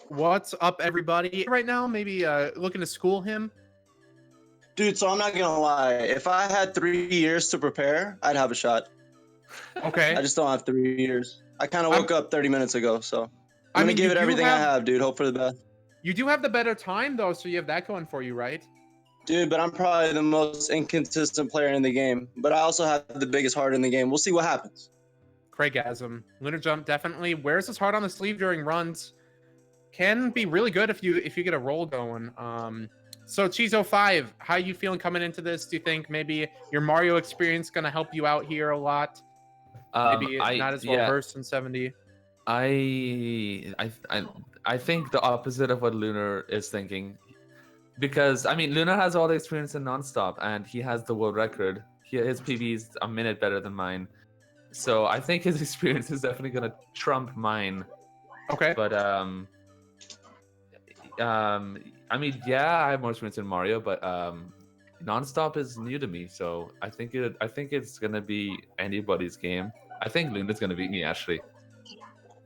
What's up, everybody? Right now, maybe looking to school him. Dude, so I'm not gonna lie. If I had 3 years to prepare, I'd have a shot. Okay. I just don't have 3 years. I kind of woke up 30 minutes ago, so I'm I gonna mean, give you it do everything I have have, dude. Hope for the best. you do have the better time though, so you have that going for you, right? Dude, but I'm probably the most inconsistent player in the game. But I also have the biggest heart in the game. We'll see what happens. Craigasm. Lunar jump definitely wears his heart on the sleeve during runs. Can be really good if you get a roll going. So cheese05, how you feeling coming into this? Do you think maybe your Mario experience gonna help you out here a lot? Maybe not as well versed in 70. I think the opposite of what Lunar is thinking, because I mean Lunar has all the experience in Nonstop and he has the world record. His PB is a minute better than mine, so I think his experience is definitely gonna trump mine. Okay. But I mean, yeah, I have more experience in Mario, but Nonstop is new to me, so I think it's gonna be anybody's game. I think Luna's gonna beat me, actually.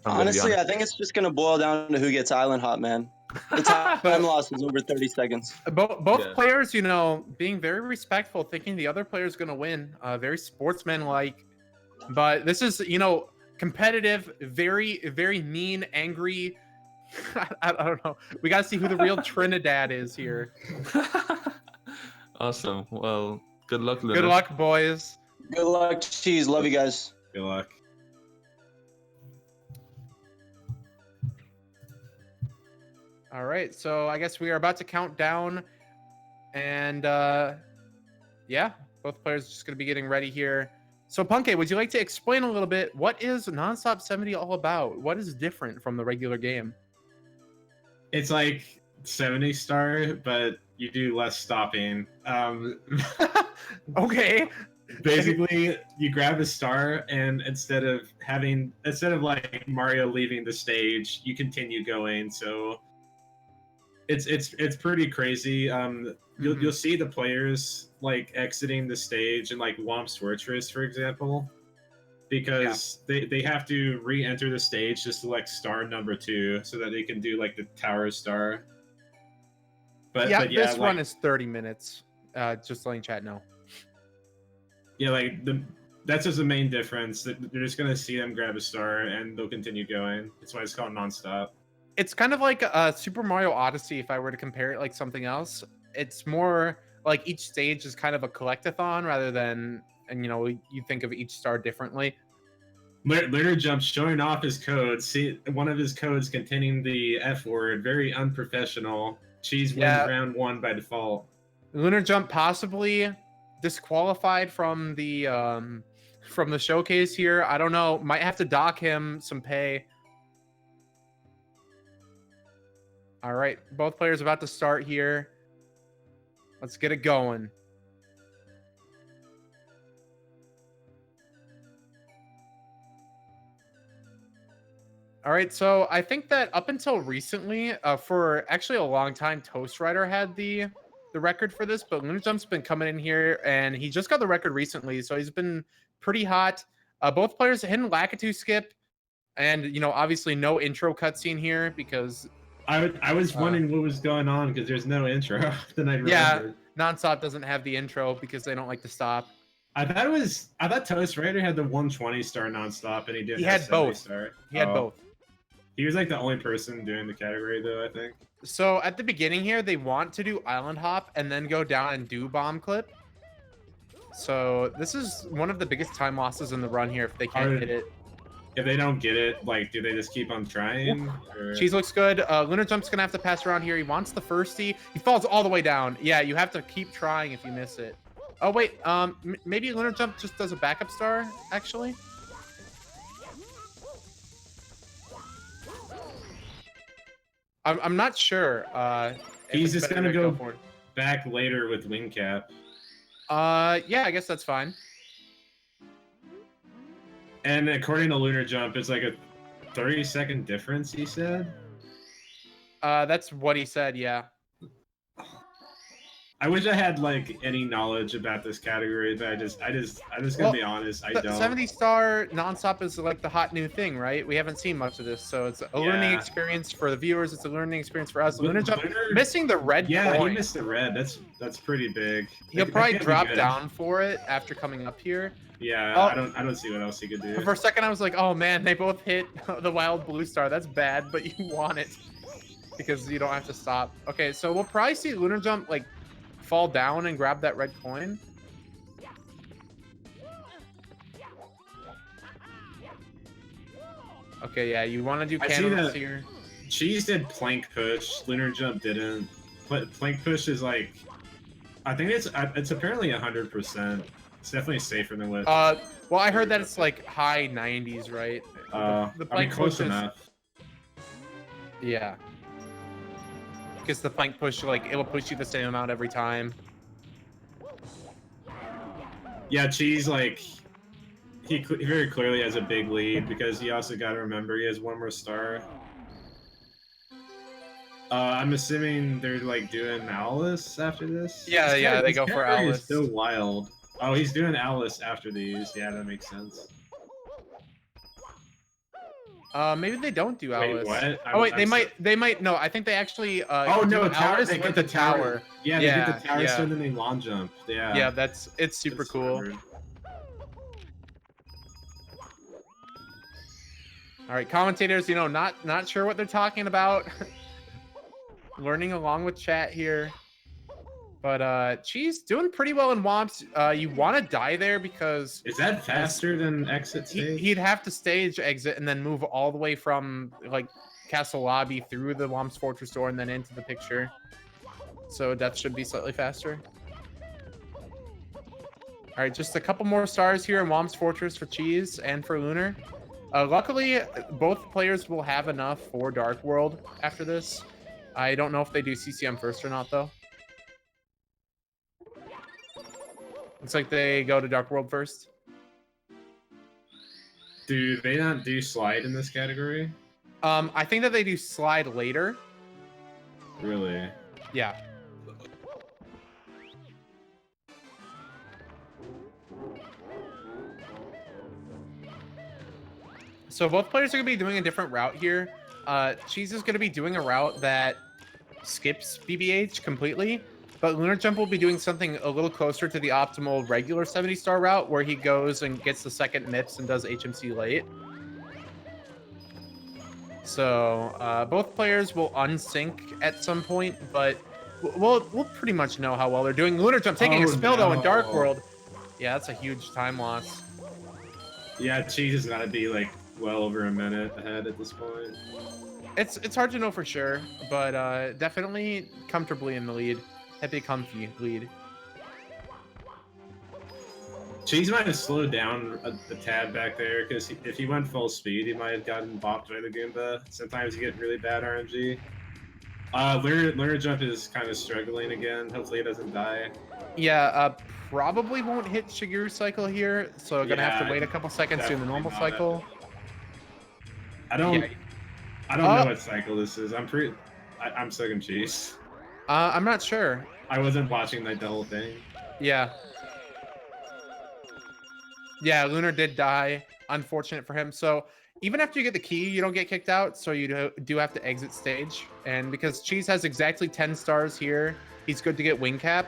Honestly, I think it's just gonna boil down to who gets island hot, man. The time loss is over 30 seconds. Both players, being very respectful, thinking the other player is going to win. Very sportsman-like. But this is, competitive, very, very mean, angry. I don't know. We got to see who the real Trinidad is here. Awesome. Well, good luck, Luna. Good luck, boys. Good luck, Cheese. Love you guys. Good luck. All right, so I guess we are about to count down, and yeah, both players are just going to be getting ready here. So, Punke, would you like to explain a little bit what is Nonstop 70 all about? What is different from the regular game? It's like 70 star, but you do less stopping. Okay. Basically, you grab a star, and instead of like Mario leaving the stage, you continue going. So it's pretty crazy. You'll see the players like exiting the stage in like Womp's Fortress, for example, because they have to re-enter the stage to select star number 2 so that they can do like the tower star. But this run is 30 minutes. Just letting chat know. Yeah, like that's just the main difference. They're just gonna see them grab a star and they'll continue going. That's why it's called Nonstop. It's kind of like Super Mario Odyssey if I were to compare it like something else. It's more like each stage is kind of a collectathon rather than, and you think of each star differently. Lunarjump showing off his code. See, one of his codes containing the F word. Very unprofessional. Cheese wins round 1 by default. Lunarjump possibly disqualified from the showcase here. I don't know. Might have to dock him some pay. All right, both players about to start here. Let's get it going. All right, so I think that up until recently, for actually a long time, Toast Rider had the record for this, but Lunajump's been coming in here, and he just got the record recently, so he's been pretty hot. Both players hitting Lakitu skip, and obviously no intro cutscene here because I was wondering what was going on because there's no intro. Then I remembered. Yeah, Nonstop doesn't have the intro because they don't like to stop. I thought Toast Rider had the 120 star Nonstop, and he didn't. He had both. Star. He had both. He was like the only person doing the category, though, I think. So at the beginning here, they want to do Island Hop and then go down and do Bomb Clip. So this is one of the biggest time losses in the run here if they can't hit it. If they don't get it, like, do they just keep on trying? Cheese looks good. Lunarjump's going to have to pass around here. He wants the firstie. He falls all the way down. Yeah, you have to keep trying if you miss it. Oh, wait. Maybe Lunarjump just does a backup star, actually. I'm not sure. He's just gonna go back later with wing cap. Yeah, I guess that's fine. And according to Lunarjump, it's like a 30-second difference. He said. That's what he said. Yeah. I wish I had like any knowledge about this category, but I'm just gonna be honest, I The don't. 70-star Nonstop is like the hot new thing, right? We haven't seen much of this, so it's a learning Yeah. experience for the viewers. It's a learning experience for us. But Lunar Jump Lunar- missing the red Yeah, coin. he missed the red. That's pretty big. He'll That probably can't be drop good. down for it after coming up here. Yeah, Oh. I don't see what else he could do. For a second, I was like, oh man, they both hit the wild blue star. That's bad, but you want it because you don't have to stop. Okay, so we'll probably see Lunar Jump like fall down and grab that red coin. Okay, yeah, you want to do I see cannons that. here. Cheese did plank push. Lunar jump didn't. Plank push is like, I think it's apparently 100%. It's definitely safer than with. Well, I heard that it's like high 90s, right? The I mean, plank close push is- enough. Yeah. Because the plank push, like, it'll push you the same amount every time. Yeah, Cheese like he very clearly has a big lead because he also got to remember he has one more star. I'm assuming they're like doing Alice after this. Yeah, yeah, they This go for category is Alice. so wild. Oh, he's doing Alice after these. Yeah, that makes sense. Maybe they don't do Wait, Alice. what? Oh wait, I'm they might. No, I think they actually. Oh no, do tower! Alice They with get the the tower. Yeah, they Yeah, get the tower, yeah. so then they long jump. Yeah. Yeah, it's super That's cool. smart. All right, commentators, not sure what they're talking about. Learning along with chat here. But Cheese doing pretty well in Womps. You want to die there because Is that faster than exit stage? he'd have to stage exit and then move all the way from like castle lobby through the Womps Fortress door and then into the picture. So death should be slightly faster. All right, just a couple more stars here in Womps Fortress for Cheese and for Lunar. Luckily, both players will have enough for Dark World after this. I don't know if they do CCM first or not, though. Looks like they go to Dark World first. Do they not do slide in this category? I think that they do slide later. Really? Yeah. So both players are going to be doing a different route here. Cheese is going to be doing a route that skips BBH completely, but Lunar Jump will be doing something a little closer to the optimal regular 70-star route where he goes and gets the second MIPS and does HMC late. So both players will unsync at some point, but we'll pretty much know how well they're doing. Lunar Jump taking a spill though in Dark World. Yeah, that's a huge time loss. Yeah, Cheese has got to be like well over a minute ahead at this point. It's hard to know for sure, but definitely comfortably in the lead. Happy comfy lead. Cheese might have slowed down a tad back there because if he went full speed, he might have gotten bopped by the Goomba. Sometimes you get really bad RNG. Lunar Jump is kind of struggling again. Hopefully he doesn't die. Yeah, probably won't hit Shigeru cycle here, so gonna have to wait a couple seconds to the normal cycle. I don't Yeah. know what cycle this is. I'm sucking Cheese. I'm not sure. I wasn't watching like the whole thing. Yeah. Yeah, Lunar did die. Unfortunate for him. So even after you get the key, you don't get kicked out. So you do have to exit stage. And because Cheese has exactly 10 stars here, he's good to get wing cap.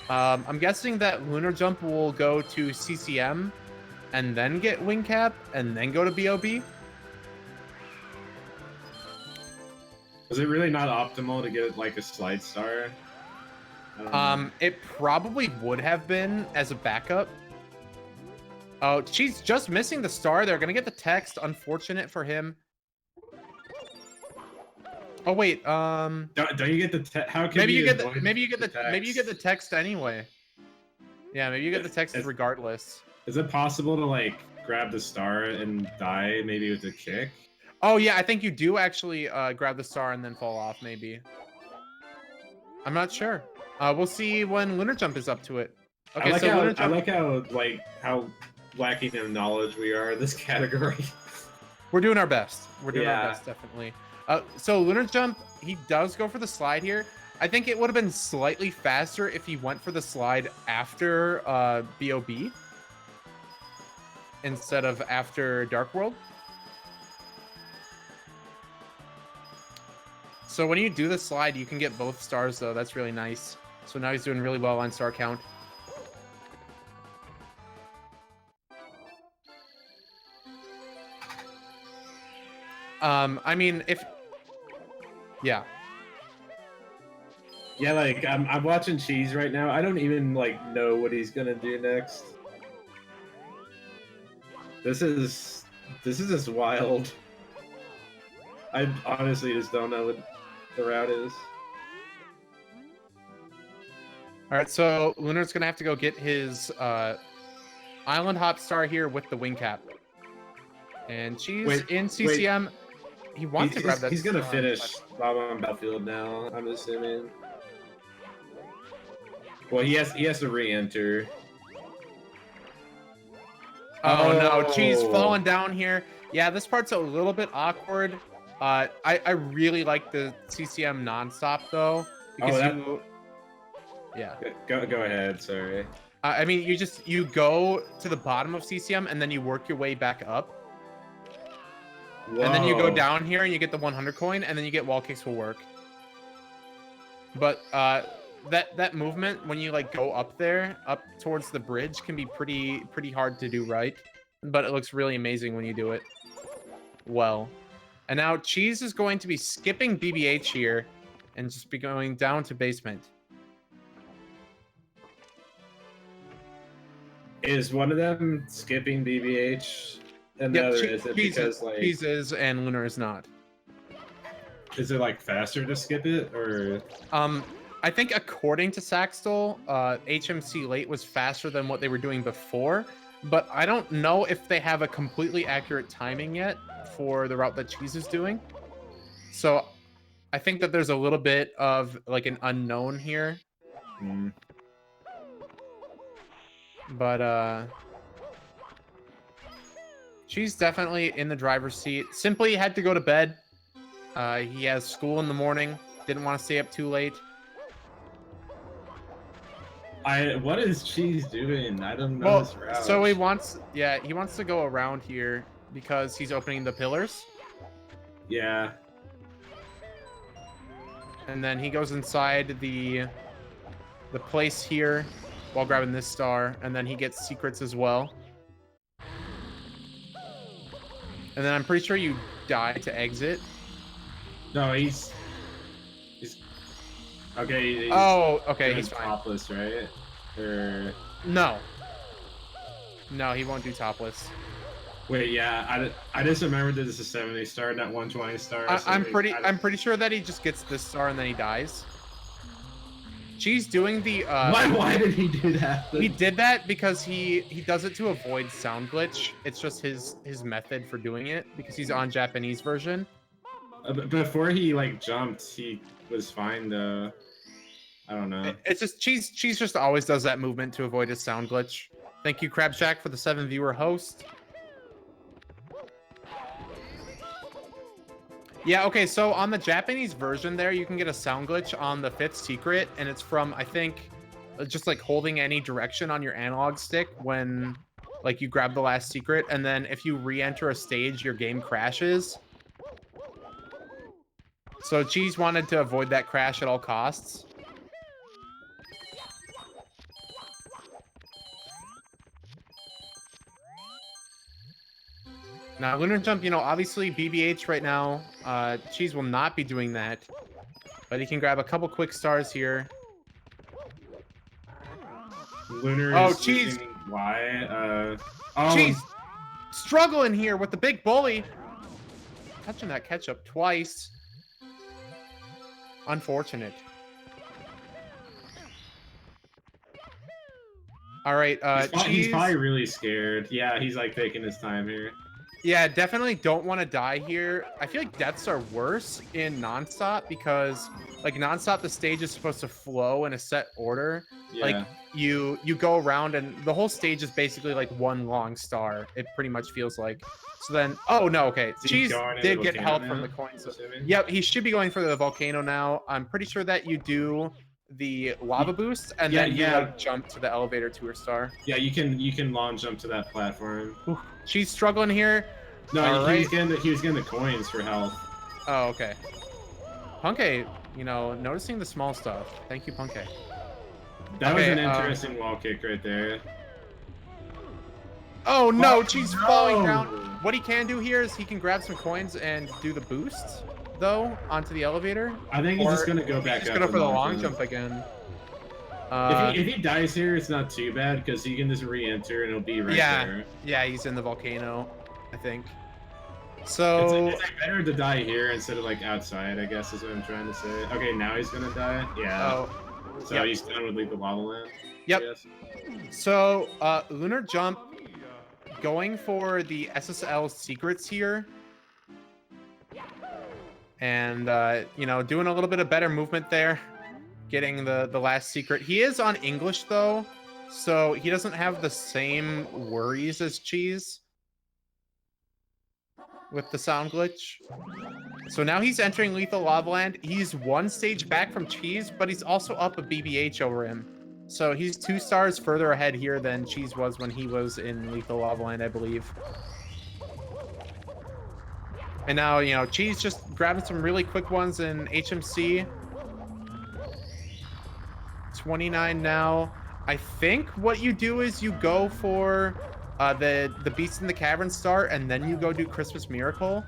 I'm guessing that Lunar Jump will go to CCM and then get wing cap and then go to BOB. Was it really not optimal to get like a slide star? I don't know. It probably would have been as a backup. Oh, she's just missing the star. They're gonna get the text. Unfortunate for him. Oh wait. Don't you get the text? How can maybe you get the avoid maybe you get the text? maybe you get the text anyway. Yeah, maybe you get the text regardless. Is it possible to like grab the star and die maybe with a kick? Oh yeah, I think you do actually grab the star and then fall off. Maybe. I'm not sure. We'll see when Lunar Jump is up to it. Okay, I like how lacking in knowledge we are in this category. We're doing our best. We're doing our best, definitely. So Lunar Jump, he does go for the slide here. I think it would have been slightly faster if he went for the slide after BOB instead of after Dark World. So when you do the slide, you can get both stars, though. That's really nice. So now he's doing really well on star count. I mean, yeah. Yeah, like I'm watching Cheese right now. I don't even like know what he's gonna do next. This is just wild. I honestly just don't know what the route is. All right, so Lunar's gonna have to go get his island hop star here with the wing cap. And Cheese in CCM. He wants to grab that. He's gonna finish Bob on Battlefield now, I'm assuming. Well, he has to re-enter. Oh no, Cheese falling down here. Yeah, this part's a little bit awkward. I really like the CCM Nonstop though, because yeah. Go ahead, sorry. I mean, you go to the bottom of CCM and then you work your way back up. Whoa. And then you go down here and you get the 100 coin, and then you get wall kicks will work. But that movement when you like go up there, up towards the bridge, can be pretty hard to do right. But it looks really amazing when you do it well. And now Cheese is going to be skipping BBH here and just be going down to basement. Is one of them skipping BBH? And the other isn't because like Cheese is and Lunar is not. Is it like faster to skip it or? I think according to Saxtol, HMC late was faster than what they were doing before, but I don't know if they have a completely accurate timing yet for the route that Cheese is doing. So I think that there's a little bit of like an unknown here. But Cheese definitely in the driver's seat. Simply had to go to bed. He has school in the morning. Didn't want to stay up too late. What is Cheese doing? I don't know this route. So he wants to go around here because he's opening the pillars. Yeah. And then he goes inside the place here while grabbing this star, and then he gets secrets as well. And then I'm pretty sure you die to exit. No, he's okay. He's fine. Topless, right? Or no, he won't do topless. Wait, yeah, I just remembered that this is 70 star, not 120 star. I'm pretty sure that he just gets this star and then he dies. Cheese doing the why did he do that? He did that because he does it to avoid sound glitch. It's just his method for doing it because he's on Japanese version. Before he like jumped, he was fine though. I don't know. It's just Cheese just always does that movement to avoid his sound glitch. Thank you, Crabshack, for the 7 viewer host. Yeah, okay, so on the Japanese version there, you can get a sound glitch on the 5th secret, and it's from, I think, just like holding any direction on your analog stick when like you grab the last secret, and then if you re-enter a stage, your game crashes. So Cheese wanted to avoid that crash at all costs. Now, Lunar Jump, obviously BBH right now, Cheese will not be doing that. But he can grab a couple quick stars here. Lunar is Cheese! Why? Cheese! Struggling here with the big bully! Touching that ketchup twice. Unfortunate. All right, he's probably really scared. Yeah, he's like taking his time here. Yeah, definitely don't want to die here. I feel like deaths are worse in Nonstop because like Nonstop, the stage is supposed to flow in a set order. Yeah. Like you go around and the whole stage is basically like one long star. It pretty much feels like. So then, oh no, okay. Is he Cheese going in did the get volcano help now, from the coins. So, assuming? yep, he should be going for the volcano now. I'm pretty sure that you do the lava boost and Yeah, then you yeah. like jump to the elevator to her star. Yeah, you can long jump to that platform. Ooh, she's struggling here. No, All he was right. getting the coins for health. Oh, okay. Punke, you know, noticing the small stuff. Thank you, Punke. That was Okay, an interesting wall kick right there. Oh no, Oh, she's no! falling down. What he can do here is he can grab some coins and do the boost, though, onto the elevator. I think he's just Or gonna go back He's up. gonna and for the long jump again. If he dies here, it's not too bad because he can just re-enter and it'll be right yeah, there. yeah, he's in the volcano, I think. So It's like better to die here instead of like outside, I guess is what I'm trying to say. Okay, now he's gonna die. Yeah. oh, So yep. he's done with Lethal Lava Land. Yep. I guess. So Lunar Jump going for the SSL secrets here. And you know, doing a little bit of better movement there, getting the last secret. He is on English though, so he doesn't have the same worries as Cheese with the sound glitch. So now he's entering Lethal Lava Land. He's one stage back from Cheese, but he's also up a BBH over him. So he's 2 stars further ahead here than Cheese was when he was in Lethal Lava Land, I believe. And now, you know, Cheese just grabbing some really quick ones in HMC. 29 now. I think what you do is you go for the Beast in the Cavern star, and then you go do Christmas Miracle.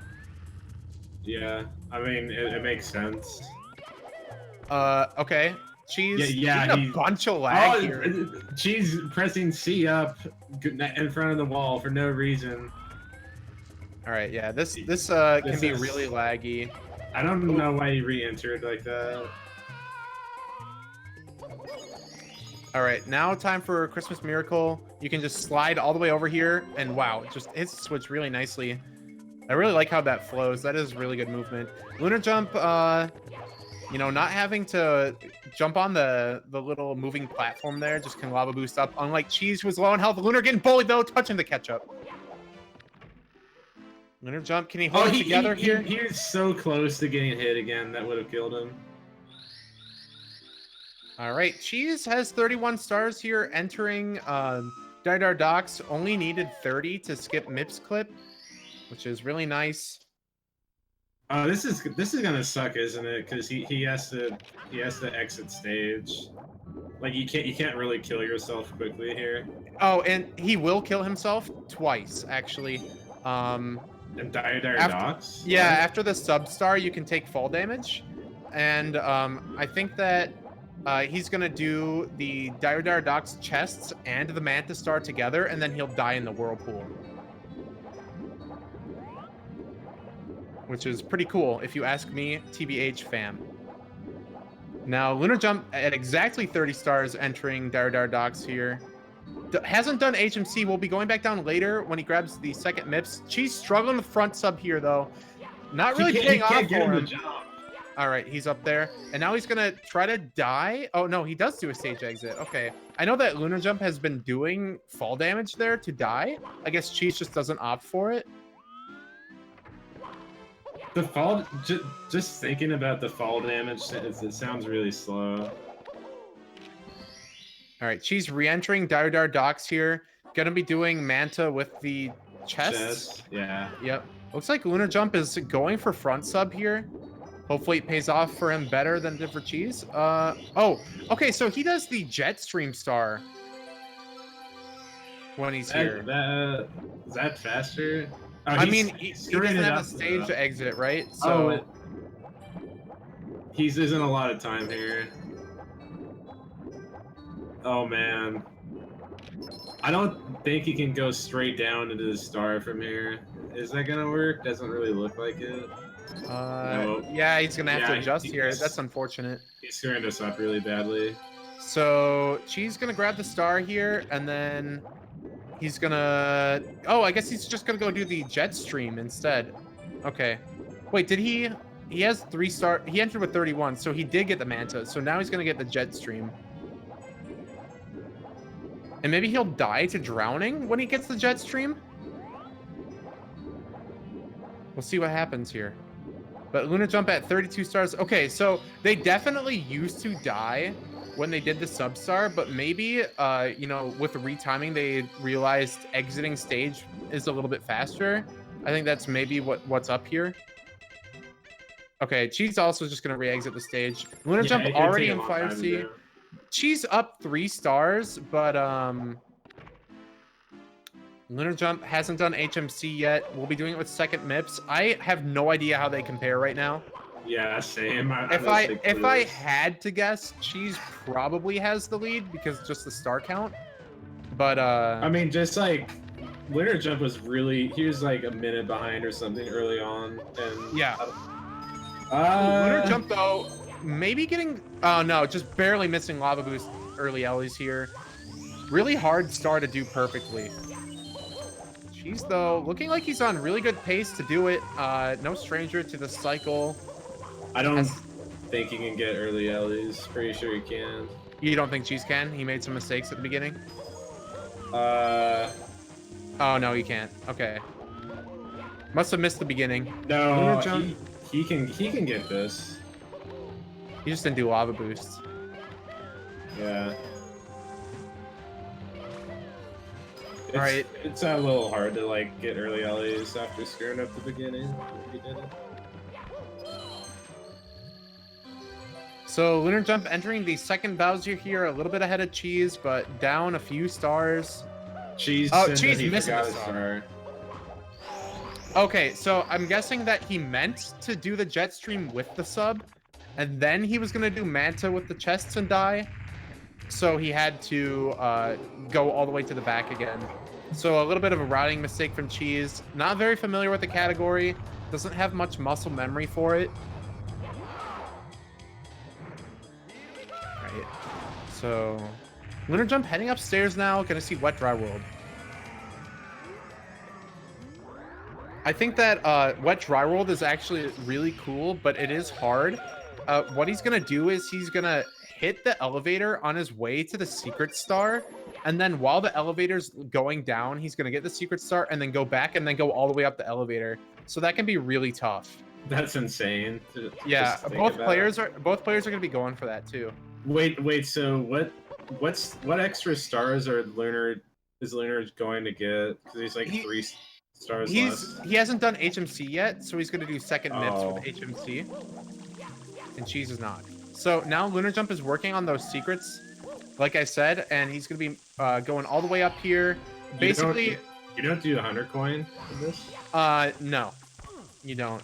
Yeah, I mean it makes sense. Okay. Cheese. Yeah, a bunch of lag here. Cheese pressing C up in front of the wall for no reason. All right, yeah, this can be is- really laggy. I don't know why he re-entered like that. All right, now time for Christmas Miracle. You can just slide all the way over here, and wow, it just hits the switch really nicely. I really like how that flows. That is really good movement. Lunar Jump, you know, not having to jump on the little moving platform there, just can lava boost up. Unlike Cheese, who was low on health. Lunar getting bullied though, touching the catch-up. Lunar Jump, can he hold it together here? He was so close to getting hit again. That would have killed him. All right, Cheese has 31 stars here, entering Dar Docks. Only needed 30 to skip Mip's clip, which is really nice. This is gonna suck, isn't it? Because he has to exit stage. Like you can't really kill yourself quickly here. Oh, and he will kill himself twice, actually. And Dire Docks. Yeah, after the sub-star, you can take fall damage. And I think that he's going to do the Dire Docks chests and the Mantis Star together, and then he'll die in the Whirlpool. Which is pretty cool, if you ask me, TBH fam. Now, Lunar Jump at exactly 30 stars entering Dire Docks here. Hasn't done HMC. We'll be going back down later when he grabs the second MIPS. Cheese struggling with front sub here, though. Not really paying off for him. All right, he's up there. And now he's going to try to die. Oh, no, he does do a stage exit. Okay. I know that Lunar Jump has been doing fall damage there to die. I guess Cheese just doesn't opt for it. The fall, just thinking about the fall damage, it sounds really slow. All right, Cheese re-entering Dire Docks here. Gonna be doing Manta with the chests. Yeah. Yep. Looks like Lunar Jump is going for front sub here. Hopefully it pays off for him better than it did for Cheese. Oh, okay, so he does the Jetstream Star when he's here. Is that faster? Oh, I mean, he doesn't have a stage exit, right? So he's isn't a lot of time here. Oh man, I don't think he can go straight down into the star from here. Is that gonna work? Doesn't really look like it. No. Yeah, he's gonna have to adjust here. That's unfortunate. He screwed us up really badly. So Cheese gonna grab the star here, and then he's gonna... Oh, I guess he's just gonna go do the jet stream instead. Okay. Wait, did he... he has 3-star. He entered with 31, so he did get the Manta. So now he's gonna get the jet stream. And maybe he'll die to drowning when he gets the jet stream. We'll see what happens here. But Lunar Jump at 32 stars. Okay, so they definitely used to die when they did the sub-star, but maybe, you know, with the retiming, they realized exiting stage is a little bit faster. I think that's maybe what's up here. Okay, Cheese also just going to re-exit the stage. Lunar Jump already in Fire Sea. Cheese up 3 stars, but Lunar Jump hasn't done HMC yet. We'll be doing it with second MIPS. I have no idea how they compare right now. Yeah, same. If I had to guess, Cheese probably has the lead because just the star count. But I mean, just like Lunar Jump was really, he was like a minute behind or something early on, and yeah. Lunar Jump though, maybe getting no, just barely missing Lava Boost early Ellie's here. Really hard star to do perfectly. Cheese though, looking like he's on really good pace to do it. No stranger to the cycle. I don't think he can get early Ellie's. Pretty sure he can. You don't think Cheese can? He made some mistakes at the beginning. Oh no, he can't. Okay. Must have missed the beginning. No, he can get this. He just didn't do Lava Boost. Yeah. Right. It's a little hard to like get early Ellie's after screwing up the beginning. He did it. So Lunar Jump entering the second Bowser here, a little bit ahead of Cheese, but down a few stars. Cheese. Oh, Cheese missing a star. Okay, so I'm guessing that he meant to do the jet stream with the sub, and then he was gonna do Manta with the chests and die. So he had to go all the way to the back again. So a little bit of a routing mistake from Cheese. Not very familiar with the category. Doesn't have much muscle memory for it. Right. So Lunar Jump heading upstairs now. Gonna see Wet Dry World. I think that Wet Dry World is actually really cool, but it is hard. What he's gonna do is he's gonna hit the elevator on his way to the secret star, and then while the elevator's going down, he's gonna get the secret star and then go back and then go all the way up the elevator. So that can be really tough. That's insane. Yeah, both players are gonna be going for that too. Wait. So what extra stars is Lunar going to get? Because he's like 3 stars less. He hasn't done HMC yet, so he's gonna do second MIPS with HMC, and Cheese is not. So now Lunar Jump is working on those secrets, like I said, and he's going to be going all the way up here. Basically, you don't do 100 coin in this? No, you don't.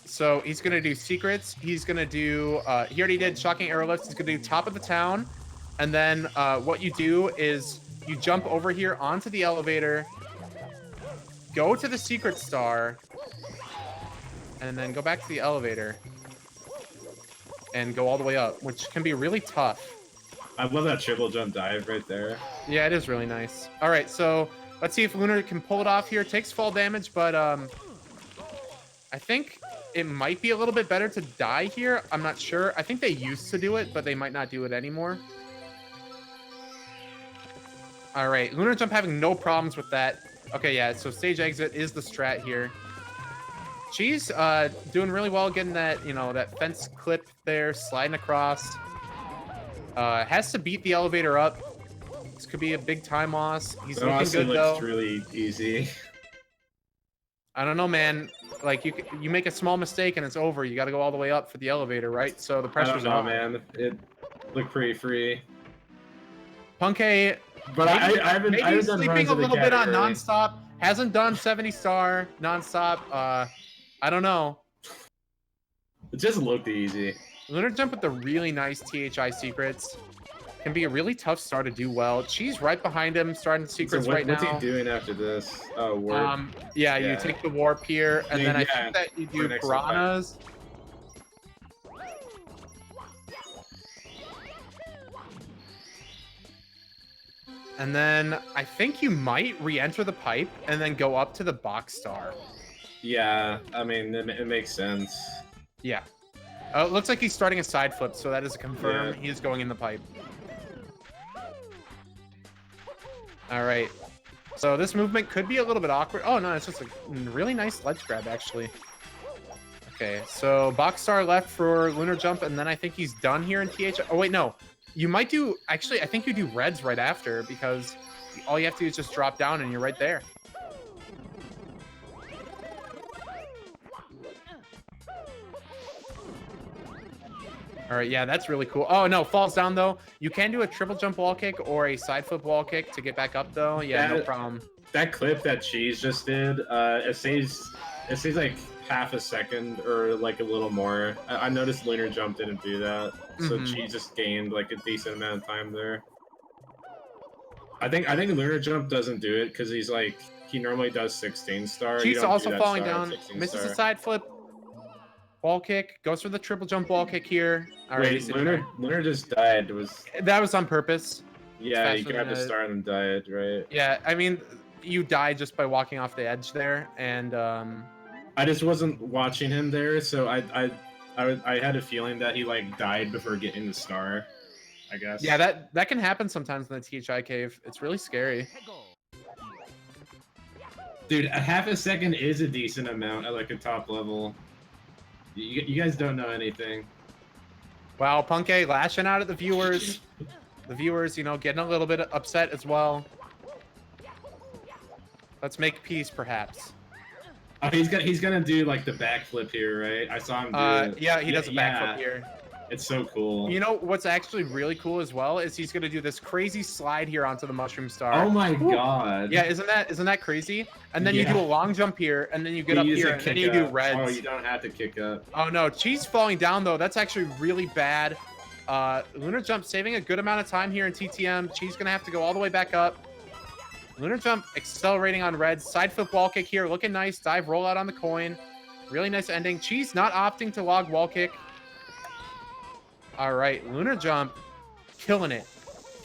So he's going to do secrets. He's going to do, he already did shocking arrow lifts. He's going to do top of the town. And then what you do is you jump over here onto the elevator, go to the secret star, and then go back to the elevator. And go all the way up, which can be really tough. I love that triple jump dive right there. Yeah, it is really nice. All right, so let's see if Lunar can pull it off here. Takes fall damage, but I think it might be a little bit better to die here. I'm not sure. I think they used to do it, but they might not do it anymore. All right, Lunar Jump having no problems with that. Okay, yeah, so stage exit is the strat here. Cheese doing really well getting that, you know, that fence clip there, sliding across. Has to beat the elevator up. This could be a big time loss. He's looking good though. Looks really easy. I don't know, man. Like you make a small mistake and it's over. You got to go all the way up for the elevator, right? So the pressure's on. Man. It looked pretty free. Punke, but I haven't sleeping a little bit on Nonstop. Hasn't done 70 star Nonstop. I don't know. It just looked easy. Lunar Jump with the really nice THI secrets. Can be a really tough star to do well. Cheese right behind him, starting secrets right now. What's he doing after this? Oh, warp. Yeah, you take the warp here, and then I think that you do piranhas. And then I think you might re-enter the pipe and then go up to the box star. Yeah, I mean, it makes sense. Yeah. It looks like he's starting a side flip, so that is a confirm. Yeah. He is going in the pipe. All right. So this movement could be a little bit awkward. Oh, no, it's just a really nice ledge grab, actually. Okay, so box star left for lunar jump, and then I think he's done here in TH. Oh, wait, no. You might do... Actually, I think you do reds right after, because all you have to do is just drop down, and you're right there. All right, yeah, that's really cool. Oh, no, falls down, though. You can do a triple jump wall kick or a side flip wall kick to get back up, though. Yeah, no problem. That clip that Cheese just did, it saves like half a second or like a little more. I noticed lunar jump didn't do that, so Cheese just gained like a decent amount of time there. I think lunar jump doesn't do it because he normally does 16 star. Cheese also falling down, misses a side flip. Wall kick, goes for the triple jump wall kick here. All right, Wait, Lunar just died. That was on purpose. Yeah, he grabbed the star and died, right? Yeah, I mean, you died just by walking off the edge there, and I just wasn't watching him there, so I had a feeling that he like died before getting the star, I guess. Yeah, that can happen sometimes in the THI cave. It's really scary. Dude, a half a second is a decent amount at like a top level. You guys don't know anything. Wow, Punke lashing out at the viewers. The viewers, you know, getting a little bit upset as well. Let's make peace, perhaps. Oh, he's gonna do like the backflip here, right? I saw him do it. Yeah, he does a backflip here. It's so cool. You know what's actually really cool as well is he's gonna do this crazy slide here onto the mushroom star. Oh my god! Yeah, isn't that crazy? And then you do a long jump here, and then you get up here, and then you do reds. Oh, you don't have to kick up. Oh no, Cheese falling down though. That's actually really bad. Lunar jump saving a good amount of time here in TTM. Cheese gonna have to go all the way back up. Lunar jump accelerating on reds. Side flip wall kick here, looking nice. Dive roll out on the coin. Really nice ending. Cheese not opting to log wall kick. All right, lunar jump, killing it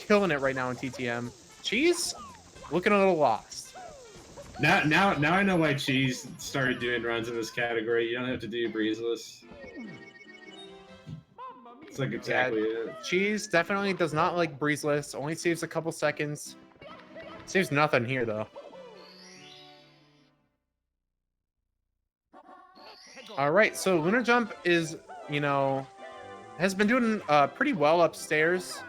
right now in TTM. Cheese looking a little lost. Now I know why Cheese started doing runs in this category. You don't have to do breezeless. It's like exactly it. Cheese definitely does not like breezeless. Only saves a couple seconds. Saves nothing here though. All right, so lunar jump is, you know, has been doing pretty well upstairs.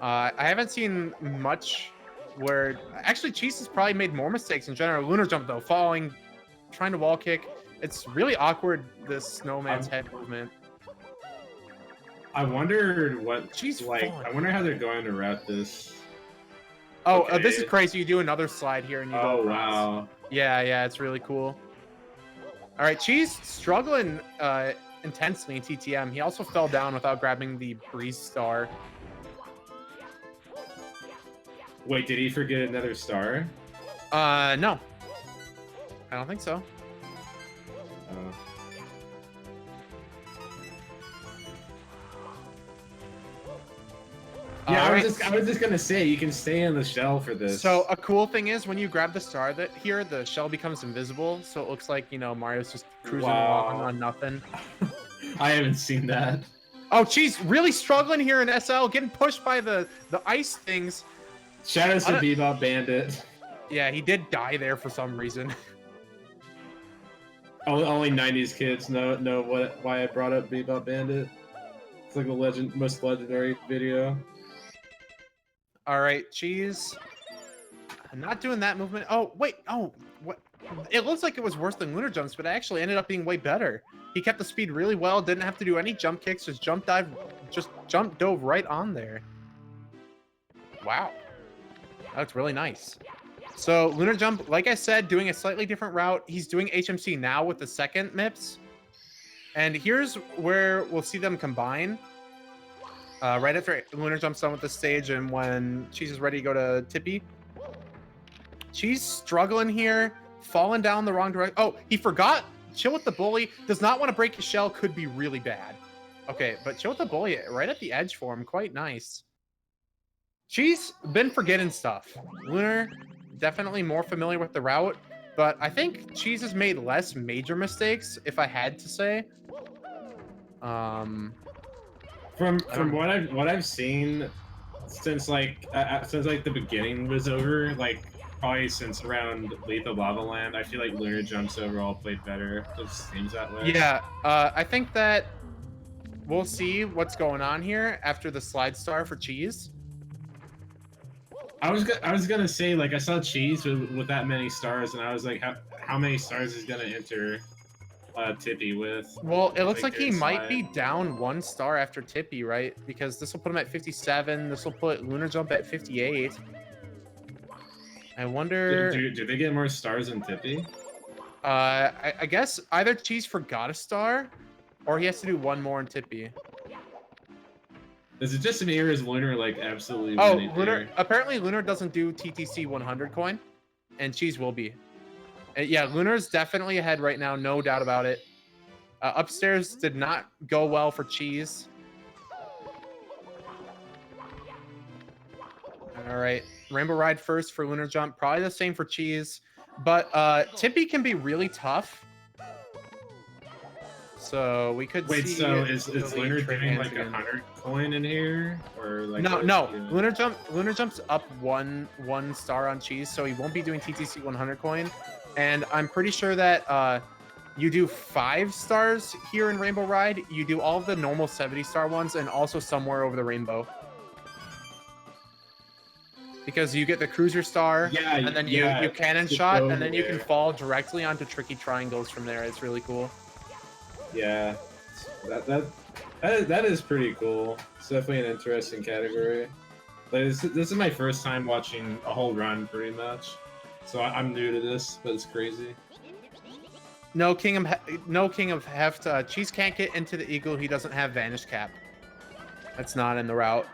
I haven't seen much where... Actually, Cheese has probably made more mistakes in general. Lunar jump, though, falling, trying to wall kick. It's really awkward, this snowman's head movement. I wonder what... Cheese I wonder how they're going to route this. Oh, okay. This is crazy. You do another slide here and you go... Oh, wow. Yeah, it's really cool. All right, Cheese struggling... intensely in TTM. He also fell down without grabbing the breeze star. Wait, did he forget another star? No. I don't think so. Yeah, I was just gonna say you can stay in the shell for this. So a cool thing is when you grab the star here, the shell becomes invisible, so it looks like, you know, Mario's just cruising along on nothing. I haven't seen that. Oh, Cheese really struggling here in SL, getting pushed by the ice things. Shout out to Bebop Bandit. Yeah, he did die there for some reason. Only 90s kids know why I brought up Bebop Bandit. It's like the most legendary video. All right, Cheese. I'm not doing that movement. Oh, wait. Oh, what? It looks like it was worse than lunar jumps, but it actually ended up being way better. He kept the speed really well. Didn't have to do any jump kicks. Just jump dove right on there. Wow. That's really nice. So lunar jump, like I said, doing a slightly different route. He's doing HMC now with the second MIPS. And here's where we'll see them combine. Right after lunar jump's done with the stage and when Cheese is ready to go to Tippy. Cheese struggling here, falling down the wrong direction. Oh, he forgot. Chill with the bully. Does not want to break his shell. Could be really bad. Okay, but chill with the bully right at the edge for him. Quite nice. Cheese been forgetting stuff. Lunar, definitely more familiar with the route, but I think Cheese has made less major mistakes, if I had to say. From don't- what I've seen since like the beginning was over, like probably since around Lethal Lava Land, I feel like Lunar Jumps overall played better. It just seems that way. Yeah, I think that we'll see what's going on here after the slide star for Cheese. I was gonna say, like, I saw Cheese with that many stars, and I was like, how many stars is gonna enter Tippy with? Well, it looks like he during might be slide? down 1 star after Tippy, right? Because this will put him at 57. This will put Lunar Jump at 58. I wonder. Do they get more stars than Tippy? I guess either Cheese forgot a star, or he has to do 1 more in Tippy. Is it just me, or is Lunar like absolutely? Oh, winning Lunar. here? Apparently, Lunar doesn't do TTC 100 coin, and Cheese will be. Yeah, Lunar's definitely ahead right now, no doubt about it. Upstairs did not go well for Cheese. All right, Rainbow Ride first for Lunar Jump, probably the same for Cheese, but Tippy can be really tough. So we could Wait, see. so is the lead Lunar trade doing hands like again. 100 coin in here, or like? No, what is no. he doing? Lunar Jump's up one star on Cheese, so he won't be doing TTC 100 coin. And I'm pretty sure that you do 5 stars here in Rainbow Ride. You do all of the normal 70-star ones, and also somewhere over the rainbow. Because you get the cruiser star, Yeah, and then you cannon just shot, go and then you can there. fall directly onto tricky triangles from there. It's really cool. Yeah, that is pretty cool. It's definitely an interesting category. Like this is my first time watching a whole run, pretty much. So I'm new to this, but it's crazy. No King of Heft. Cheese can't get into the eagle. He doesn't have Vanish Cap. That's not in the route.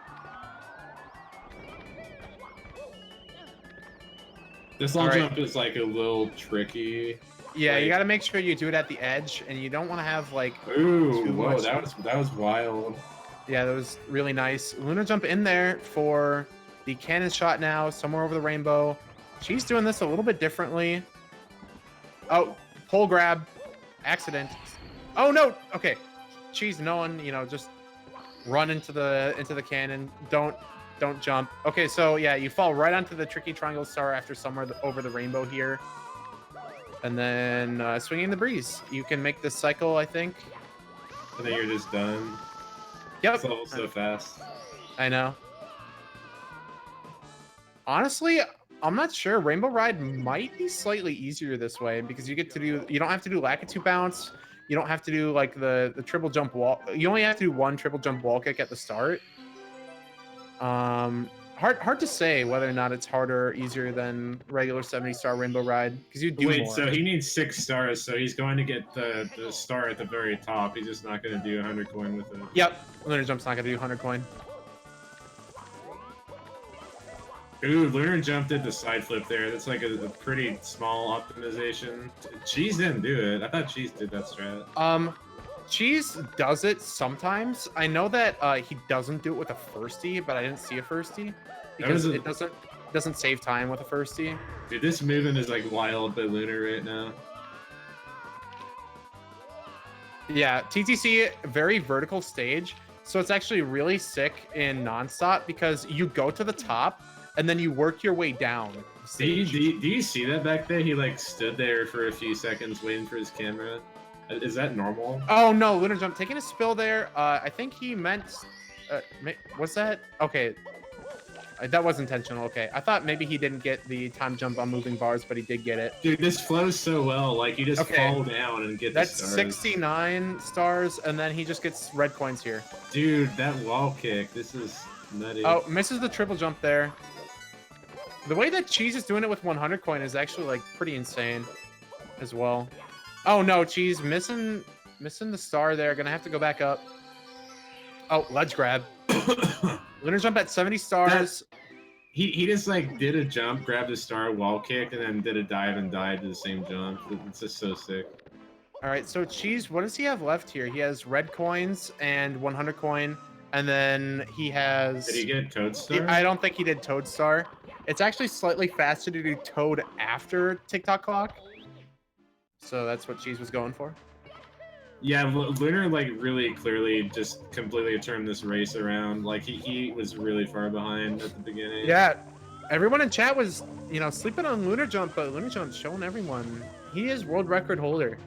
This long Alright. jump is like a little tricky. Yeah, you Like- got to make sure you do it at the edge, and you don't want to have like. Ooh, Too whoa, much. that was wild. Yeah, that was really nice. Lunar Jump in there for the cannon shot now, somewhere over the rainbow. She's doing this a little bit differently. Oh, pole grab, accident. Oh no. Okay, she's knowing, just run into the cannon. Don't jump. Okay, so yeah, you fall right onto the tricky triangle star after somewhere over the rainbow here. And then swinging the breeze. You can make this cycle, I think. And then you're just done. Yep. This level's so fast. I know. Honestly, I'm not sure. Rainbow Ride might be slightly easier this way because you don't have to do Lakitu bounce. You don't have to do like the triple jump wall. You only have to do 1 triple jump wall kick at the start. Hard to say whether or not it's harder or easier than regular 70-star Rainbow Ride because you do Wait, more. so he needs 6 stars, so he's going to get the star at the very top. He's just not going to do 100 coin with it. Yep, Lunar Jump's not gonna do 100 coin. Ooh, Lunar Jump did the side flip there. That's like a pretty small optimization. Cheese didn't do it. I thought Cheese did that strat. Cheese does it sometimes. I know that he doesn't do it with a firstie, but I didn't see a firstie because it doesn't save time with a firstie. Dude, this movement is like wild by Lunar right now. Yeah, TTC, very vertical stage. So it's actually really sick in Nonstop because you go to the top and then you work your way down the Do stage. you see that back there? He like stood there for a few seconds waiting for his camera. Is that normal? Oh no, Lunar Jump taking a spill there. I think he meant. Was that okay? That was intentional. Okay, I thought maybe he didn't get the time jump on moving bars, but he did get it. Dude, this flows so well. Like you just Okay. fall down and get That's the stars. 69 stars, and then he just gets red coins here. Dude, that wall kick. This is nutty. Oh, misses the triple jump there. The way that Cheese is doing it with 100 coin is actually like pretty insane, as well. Oh no, Cheese missing the star there. Gonna have to go back up. Oh, ledge grab. Lunar Jump at 70 stars. He just like did a jump, grabbed a star, wall kicked, and then did a dive and died to the same jump. It's just so sick. All right, so Cheese, what does he have left here? He has red coins and 100 coin, and then he has. Did he get Toad Star? I don't think he did Toad Star. It's actually slightly faster to do Toad after TikTok Clock. So that's what Cheese was going for. Yeah, Lunar like really clearly just completely turned this race around. Like he was really far behind at the beginning. Yeah, everyone in chat was, you know, sleeping on Lunar Jump, but Lunar Jump's showing everyone he is world record holder.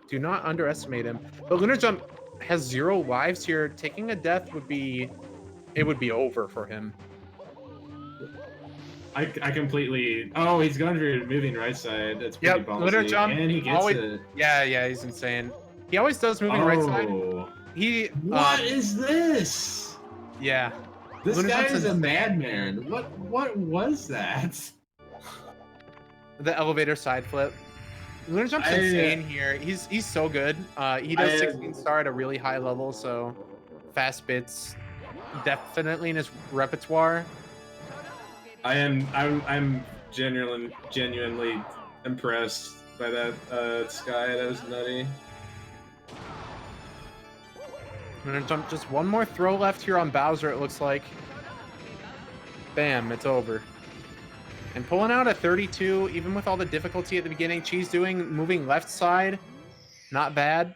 Do not underestimate him. But Lunar Jump has 0 lives here. Taking a death would be, it would be over for him. I completely. Oh, he's going for moving right side. That's pretty ballsy. Lunar Jump. And he gets always, it. Yeah, he's insane. He always does moving right side. He. What is this? Yeah. This Lunar guy Jump's is a madman. What was that? The elevator side flip. Lunar Jump's insane here. He's so good. He does 16 star at a really high level, so fast bits definitely in his repertoire. I'm genuinely impressed by that Sky. That was nutty. Lunar Jump, just one more throw left here on Bowser, it looks like. Bam, it's over. And pulling out a 32, even with all the difficulty at the beginning, Cheese moving left side, not bad.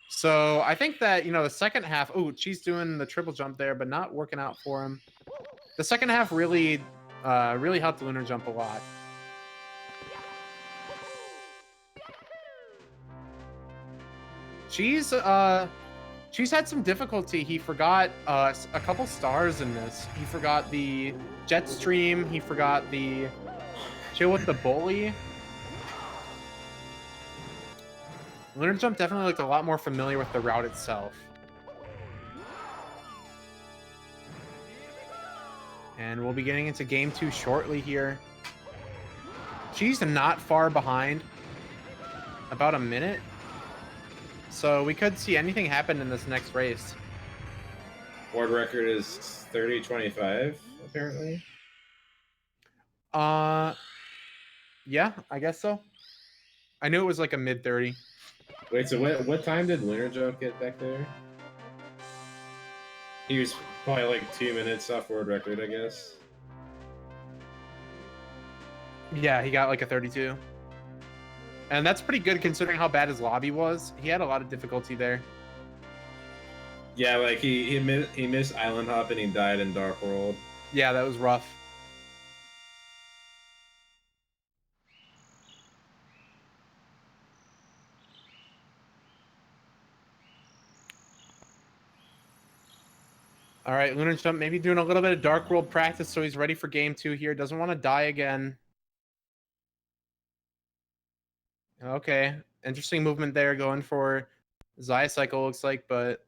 So I think that, you know, the second half, Cheese doing the triple jump there, but not working out for him. The second half really helped Lunar Jump a lot. Cheese had some difficulty. He forgot a couple stars in this. He forgot the jet stream. He forgot the chill with the bully. Lunar Jump definitely looked a lot more familiar with the route itself. And we'll be getting into game 2 shortly here. Cheese not far behind. About a minute. So we could see anything happen in this next race. World record is 30:25, apparently. Yeah, I guess so. I knew it was like a mid 30. Wait, so what time did Lunar Jump get back there? He was probably like 2 minutes off world record, I guess. Yeah, he got like a 32. And that's pretty good considering how bad his lobby was. He had a lot of difficulty there. Yeah, like he missed Island Hop and he died in Dark World. Yeah, that was rough. All right, Lunar Jump maybe doing a little bit of Dark World practice so he's ready for game 2 here. Doesn't want to die again. Okay, interesting movement there going for Zaya Cycle looks like, but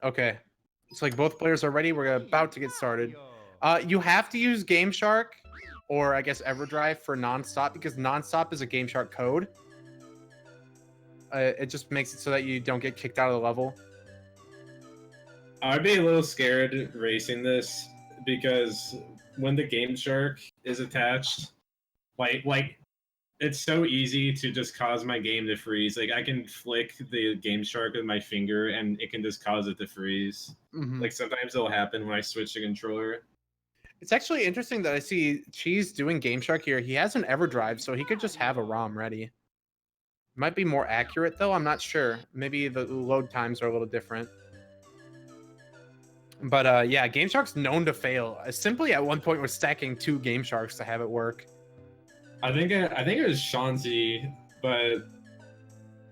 okay. Looks like both players are ready. We're about to get started. You have to use Game Shark or I guess EverDrive for Nonstop because Nonstop is a Game Shark code. It just makes it so that you don't get kicked out of the level. I'd be a little scared racing this because when the Game Shark is attached, like it's so easy to just cause my game to freeze. Like I can flick the Game Shark with my finger and it can just cause it to freeze. Mm-hmm. Like sometimes it'll happen when I switch the controller. It's actually interesting that I see Cheese doing Game Shark here. He has an EverDrive, so he could just have a ROM ready. Might be more accurate though, I'm not sure. Maybe the load times are a little different. But yeah, Game Shark's known to fail. Simply at one point was stacking 2 Game Sharks to have it work. I think it was Shanzi, but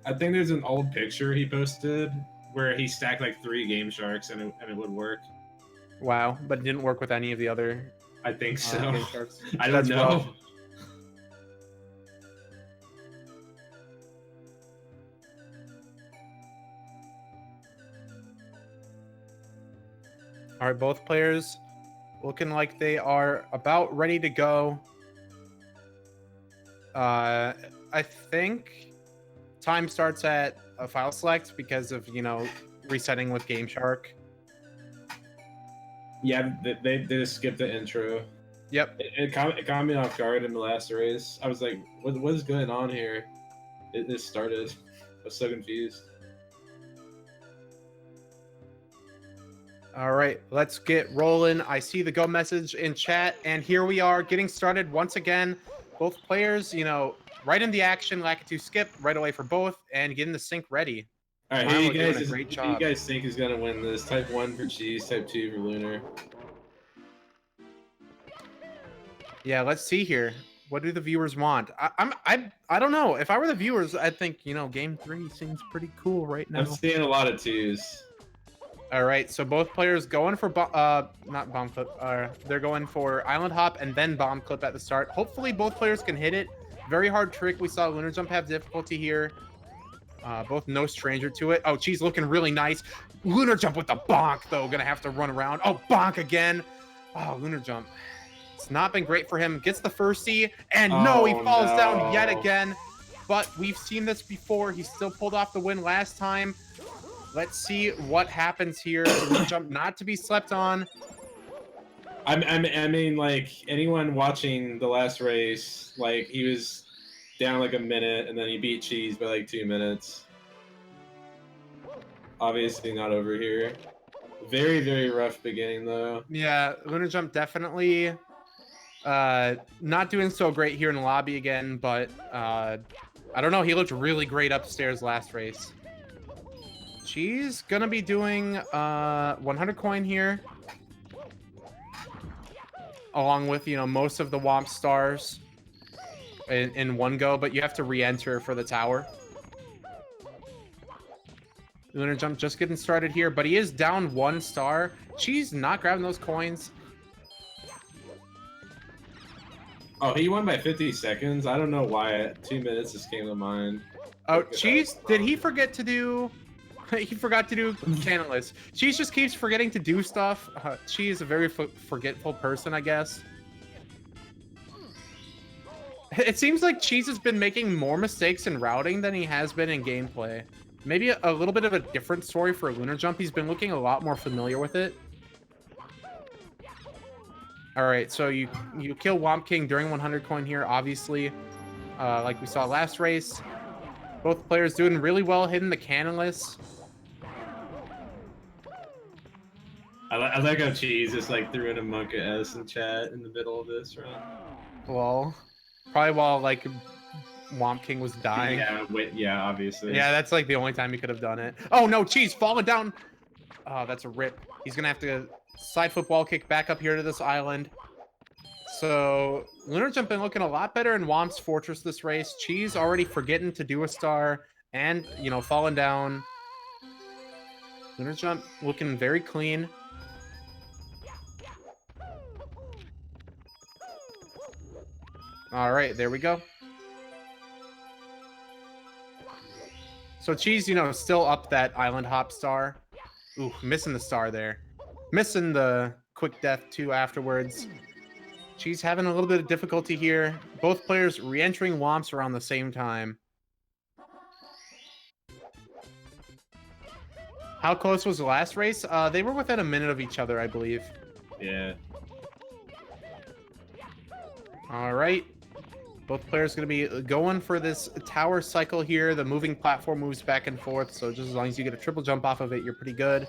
I think there's an old picture he posted where he stacked like 3 Game Sharks and it would work. Wow, but it didn't work with any of the other. I think so. Game Sharks. I don't know. Rough. All right, both players looking like they are about ready to go. I think time starts at a file select because of, you know, resetting with Game Shark. Yeah, they just skipped the intro. Yep. It caught me off guard in the last race. I was like, what is going on here? It just started. I was so confused. All right, let's get rolling. I see the go message in chat, and here we are getting started once again. Both players, you know, right in the action, Lakitu skip right away for both, and getting the sync ready. All right, Milo who doing a great who you job. guys think is gonna win this? Type 1 for Cheese, Type 2 for Lunar. Yeah, let's see here. What do the viewers want? I don't know. If I were the viewers, I'd think, you know, game 3 seems pretty cool right now. I'm seeing a lot of 2s. All right, so both players going for not bomb clip. They're going for island hop and then bomb clip at the start. Hopefully, both players can hit it. Very hard trick. We saw Lunar Jump have difficulty here. Both no stranger to it. Oh, Cheese looking really nice. Lunar Jump with the bonk though. Gonna have to run around. Oh, bonk again. Oh, Lunar Jump. It's not been great for him. Gets the firstie, and no, he falls down yet again. But we've seen this before. He still pulled off the win last time. Let's see what happens here. Lunar Jump not to be slept on. I mean, like, anyone watching the last race, like, he was down like a minute, and then he beat Cheese by like 2 minutes. Obviously not over here. Very, very rough beginning, though. Yeah, Lunar Jump definitely not doing so great here in the lobby again, but I don't know. He looked really great upstairs last race. She's gonna be doing 100 coin here, along with, you know, most of the Womp stars in one go, but you have to re-enter for the tower. Lunar Jump just getting started here, but he is down 1 star. She's not grabbing those coins. Oh, he won by 50 seconds? I don't know why 2 minutes just came to mind. Oh, Cheese, did he forget to do... He forgot to do Canalus. Cheese just keeps forgetting to do stuff. She is a very forgetful person, I guess. It seems like Cheese has been making more mistakes in routing than he has been in gameplay. Maybe a little bit of a different story for Lunar Jump. He's been looking a lot more familiar with it. All right, so you kill Womp King during 100 coin here, obviously, like we saw last race. Both players doing really well hitting the Canalus. I like how Cheese just like threw in a Monka S in chat in the middle of this run. Well, probably while like Womp King was dying. Yeah, obviously. Yeah, that's like the only time he could have done it. Oh no, Cheese falling down. Oh, that's a rip. He's gonna have to side flip wall kick back up here to this island. So Lunar Jump been looking a lot better in Womp's Fortress this race. Cheese already forgetting to do a star and, you know, falling down. Lunar Jump looking very clean. All right, there we go. So Cheese, you know, still up that island hop star. Ooh, missing the star there. Missing the quick death too afterwards. Cheese having a little bit of difficulty here. Both players re-entering Womps around the same time. How close was the last race? They were within a minute of each other, I believe. Yeah. All right. Both players going to be going for this tower cycle here. The moving platform moves back and forth, so just as long as you get a triple jump off of it, you're pretty good.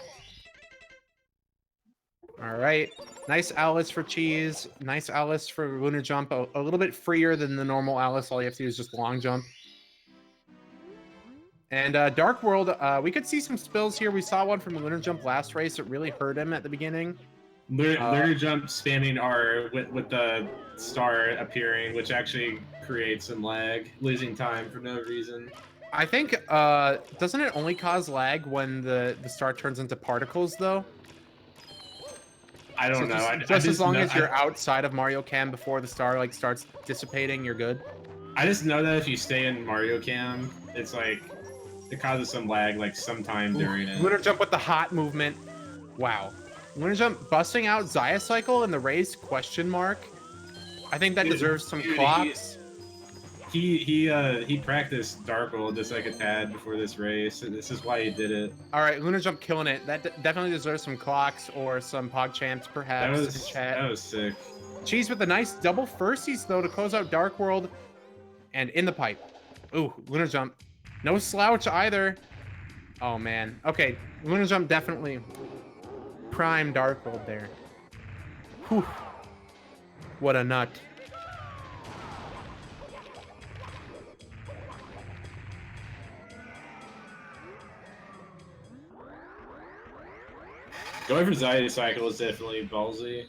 All right. Nice Alice for Cheese. Nice Alice for Lunar Jump. A little bit freer than the normal Alice. All you have to do is just long jump. And Dark World, we could see some spills here. We saw one from Lunar Jump last race. It really hurt him at the beginning. Lunar Jump spamming R with the star appearing, which actually creates some lag, losing time for no reason. I think, doesn't it only cause lag when the star turns into particles, though? I don't know. Just as long as you're outside of Mario Cam before the star like starts dissipating, you're good. I just know that if you stay in Mario Cam, it's like it causes some lag like sometime during it. Lunar Jump with the hot movement. Wow. Lunar Jump busting out Zaya Cycle in the race question mark. I think that deserves some clocks. He practiced Dark World just like a tad before this race, and this is why he did it. All right, Lunar Jump killing it. That definitely deserves some clocks or some PogChamps, perhaps. That was sick. Cheese with a nice double firsties, though, to close out Dark World. And in the pipe. Ooh, Lunar Jump. No slouch either. Oh, man. Okay, Lunar Jump definitely prime Dark World there. Whew. What a nut. Going for Zaya Cycle is definitely ballsy.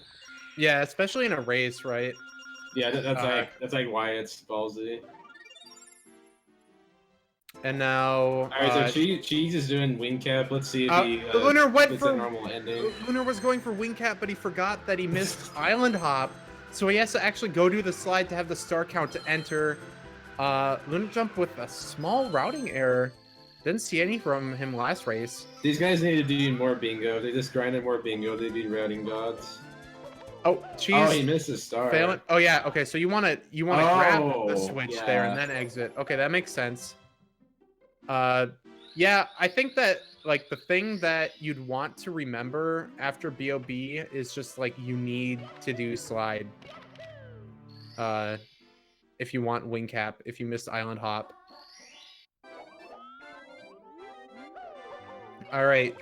Yeah, especially in a race, right? Yeah, that's like why it's ballsy. And now, All right, so Cheese is doing wing cap. Let's see if he Lunar went gets for a normal ending. Lunar was going for wing cap, but he forgot that he missed island hop, so he has to actually go do the slide to have the star count to enter. Lunar jump with a small routing error. Didn't see any from him last race. These guys need to do more bingo. If they just grinded more bingo, they'd be routing gods. Oh, Cheese. Oh, he missed his star. Failing. Oh yeah. Okay, so you want to grab the switch there and yeah. then exit. Okay, that makes sense. Yeah, I think that like the thing that you'd want to remember after BOB is just like you need to do slide. If you want wing cap, if you missed island hop. All right.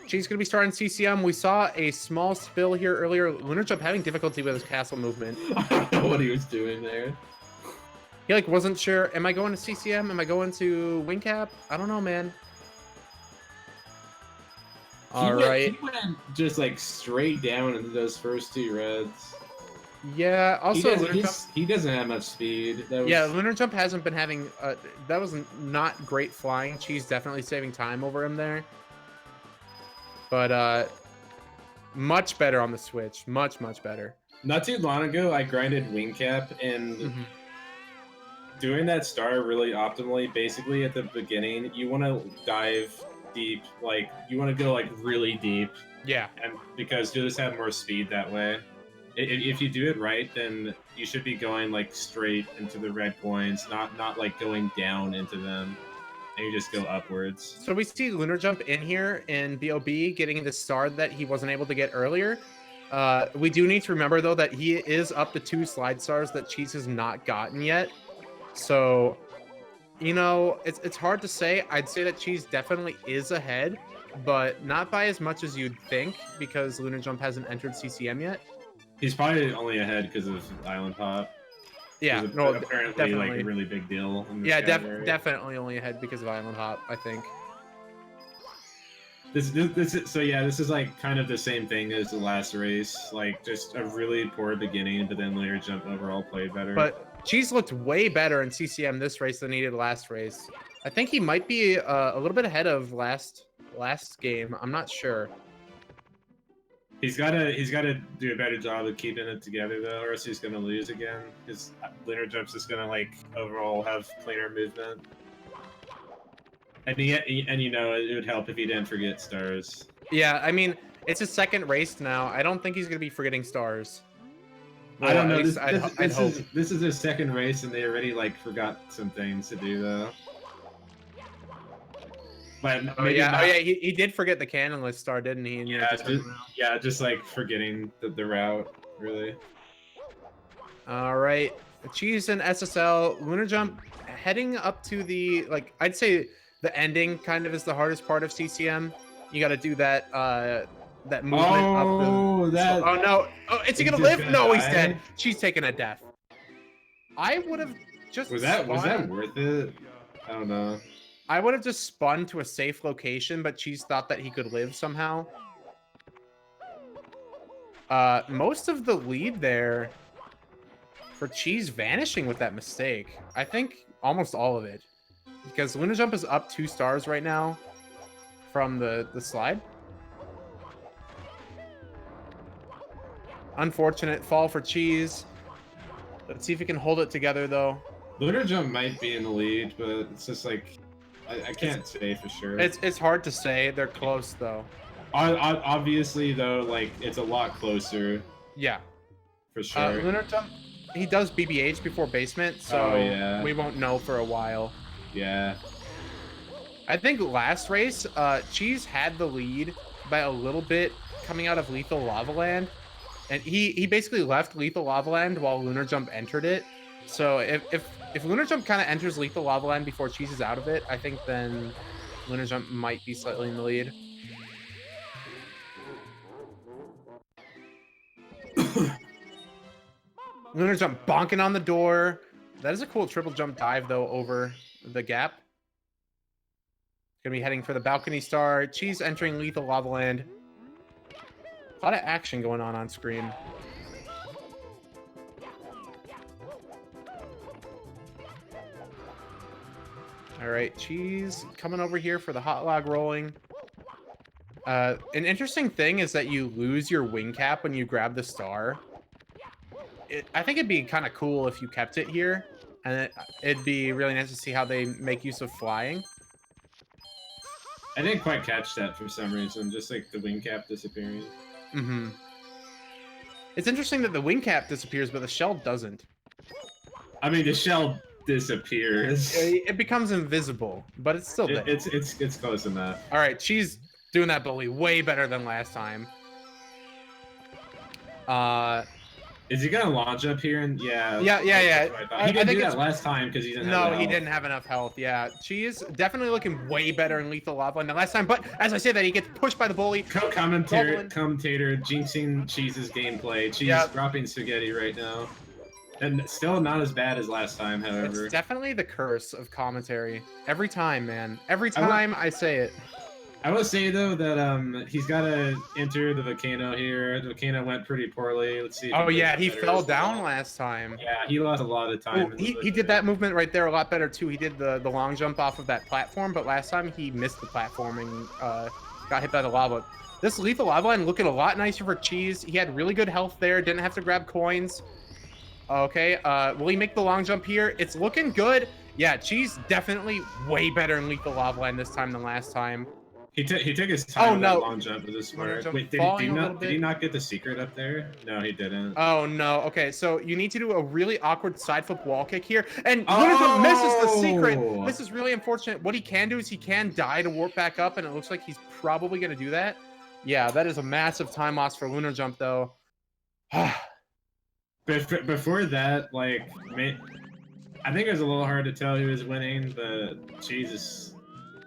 She's going to be starting CCM. We saw a small spill here earlier. Lunar Jump having difficulty with his castle movement. I don't know what he was doing there. He like wasn't sure. Am I going to CCM? Am I going to wing cap? I don't know, man. All right. He went just like straight down into those first two reds. Yeah. Also, he doesn't have much speed. Yeah, Lunar Jump hasn't been having. That was not great flying. Cheese definitely saving time over him there. But much better on the Switch. Much better. Not too long ago, I grinded wing cap and doing that star really optimally. Basically, at the beginning, you want to dive deep. Like you want to go like really deep. Yeah. And because you'll just have more speed that way. If you do it right, then you should be going like straight into the red coins, not like going down into them. And you just go upwards. So we see Lunar Jump in here in BOB getting the star that he wasn't able to get earlier. We do need to remember, though, that he is up to 2 slide stars that Cheese has not gotten yet. So, you know, it's hard to say. I'd say that Cheese definitely is ahead, but not by as much as you'd think because Lunar Jump hasn't entered CCM yet. He's probably only ahead because of Island Hop. Yeah, no, apparently definitely. like a really big deal. In this yeah, definitely only ahead because of Island Hop, I think. This is like kind of the same thing as the last race, like just a really poor beginning, but then later Jump overall played better. But Cheese looked way better in CCM this race than he did last race. I think he might be a little bit ahead of last game. I'm not sure. He's gotta do a better job of keeping it together though, or else he's gonna lose again. Because Lunar Jump's just gonna like overall have cleaner movement. And you know it would help if he didn't forget stars. Yeah, I mean it's his second race now. I don't think he's gonna be forgetting stars. Well, I don't know. This is his second race, and they already like forgot some things to do though. But he did forget the cannonless star, didn't he? Yeah, just like forgetting the route, really. All right, Cheese and SSL Lunar Jump heading up to the I'd say the ending kind of is the hardest part of CCM. You got to do that that movement up the. Oh no! Oh, is he gonna live? No, he's dead. She's taking a death. I would have just. Was that worth it? I don't know. I would have just spun to a safe location, but Cheese thought that he could live somehow. Most of the lead there for Cheese vanishing with that mistake. I think almost all of it. Because Lunar Jump is up 2 stars right now from the slide. Unfortunate fall for Cheese. Let's see if he can hold it together, though. Lunar Jump might be in the lead, but it's just like... I can't say for sure. It's hard to say. They're close, though. Obviously, though, like, it's a lot closer. Yeah. For sure. Lunar Jump, he does BBH before basement, so we won't know for a while. Yeah. I think last race, Cheese had the lead by a little bit coming out of Lethal Lava Land. And he basically left Lethal Lava Land while Lunar Jump entered it. So if Lunar Jump kind of enters Lethal Lava Land before Cheese is out of it, I think then Lunar Jump might be slightly in the lead. Lunar Jump bonking on the door. That is a cool triple jump dive, though, over the gap. Gonna be heading for the balcony star. Cheese entering Lethal Lava Land. A lot of action going on screen. All right, Cheese coming over here for the hot log rolling. An interesting thing is that you lose your wing cap when you grab the star. I think it'd be kind of cool if you kept it here, and it'd be really nice to see how they make use of flying. I didn't quite catch that for some reason, just like the wing cap disappearing. Mm-hmm. It's interesting that the wing cap disappears, but the shell doesn't. I mean, the shell disappears. It becomes invisible, but it's still there. It's close enough. All right, she's doing that bully way better than last time. Is he gonna launch up here? And yeah. He didn't do that last time because he didn't have No, he didn't have enough health. Yeah, Cheese definitely looking way better in Lethal Lava Line than last time. But as I say that, he gets pushed by the bully. Commentator jinxing Cheese's gameplay. Cheese dropping spaghetti right now, and still not as bad as last time. However, it's definitely the curse of commentary. Every time, man. Every time I say it. I will say though that he's got to enter the volcano here. The volcano went pretty poorly. Let's see. Oh yeah, he fell down last time. Yeah, he lost a lot of time. Ooh, he did that movement right there a lot better too. He did the long jump off of that platform, but last time he missed the platform and got hit by the lava. This Lethal Lava Line looking a lot nicer for Cheese. He had really good health there. Didn't have to grab coins. Okay, will he make the long jump here? It's looking good. Yeah, Cheese definitely way better in Lethal Lava Line this time than last time. He took his time with that long jump with this smart. Wait, did he not get the secret up there? No, he didn't. Oh no. Okay, so you need to do a really awkward side flip wall kick here, and Lunarjump misses the secret. This is really unfortunate. What he can do is he can die to warp back up, and it looks like he's probably gonna do that. Yeah, that is a massive time loss for Lunarjump though. Before that, like, I think it was a little hard to tell who was winning, but Cheese is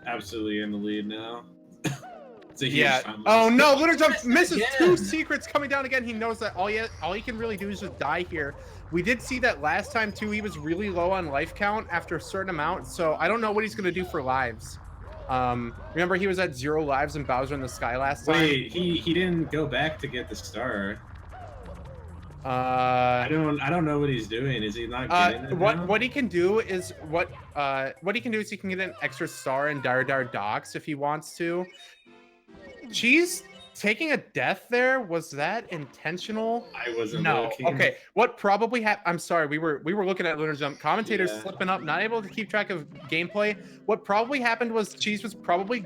absolutely in the lead now. Oh no, Lunarjump misses two secrets coming down again. He knows that all he can really do is just die here. We did see that last time too. He was really low on life count after a certain amount, so I don't know what he's gonna do for lives. Remember he was at 0 lives in Bowser in the Sky last time? Wait, he didn't go back to get the star. I don't know what he's doing. Is he not getting it now? What he can do is he can get an extra star in Dar Docks if he wants to. Cheese taking a death there, was that intentional? I wasn't looking. Okay, what probably happened, I'm sorry, we were looking at Lunarjump. Commentators slipping up, not able to keep track of gameplay. What probably happened was Cheese was probably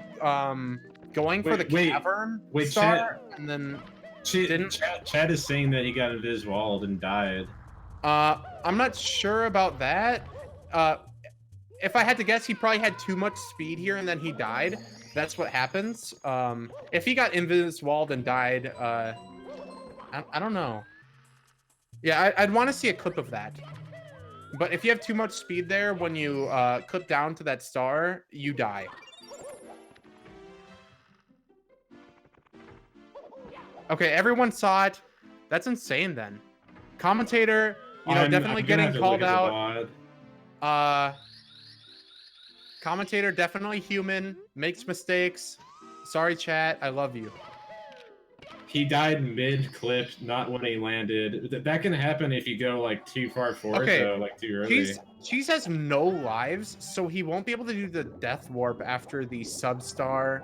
going for the cavern star, and then Chad is saying that he got invis-walled and died. I'm not sure about that. If I had to guess, he probably had too much speed here and then he died. That's what happens. If he got invis-walled and died, I don't know. Yeah, I'd want to see a clip of that. But if you have too much speed there, when you clip down to that star, you die. Okay, everyone saw it. That's insane then. Commentator, definitely getting called out. Commentator, definitely human, makes mistakes. Sorry, chat, I love you. He died mid-clip, not when he landed. That can happen if you go like too far forward, though, like too early. Cheese has no lives, so he won't be able to do the death warp after the sub-star.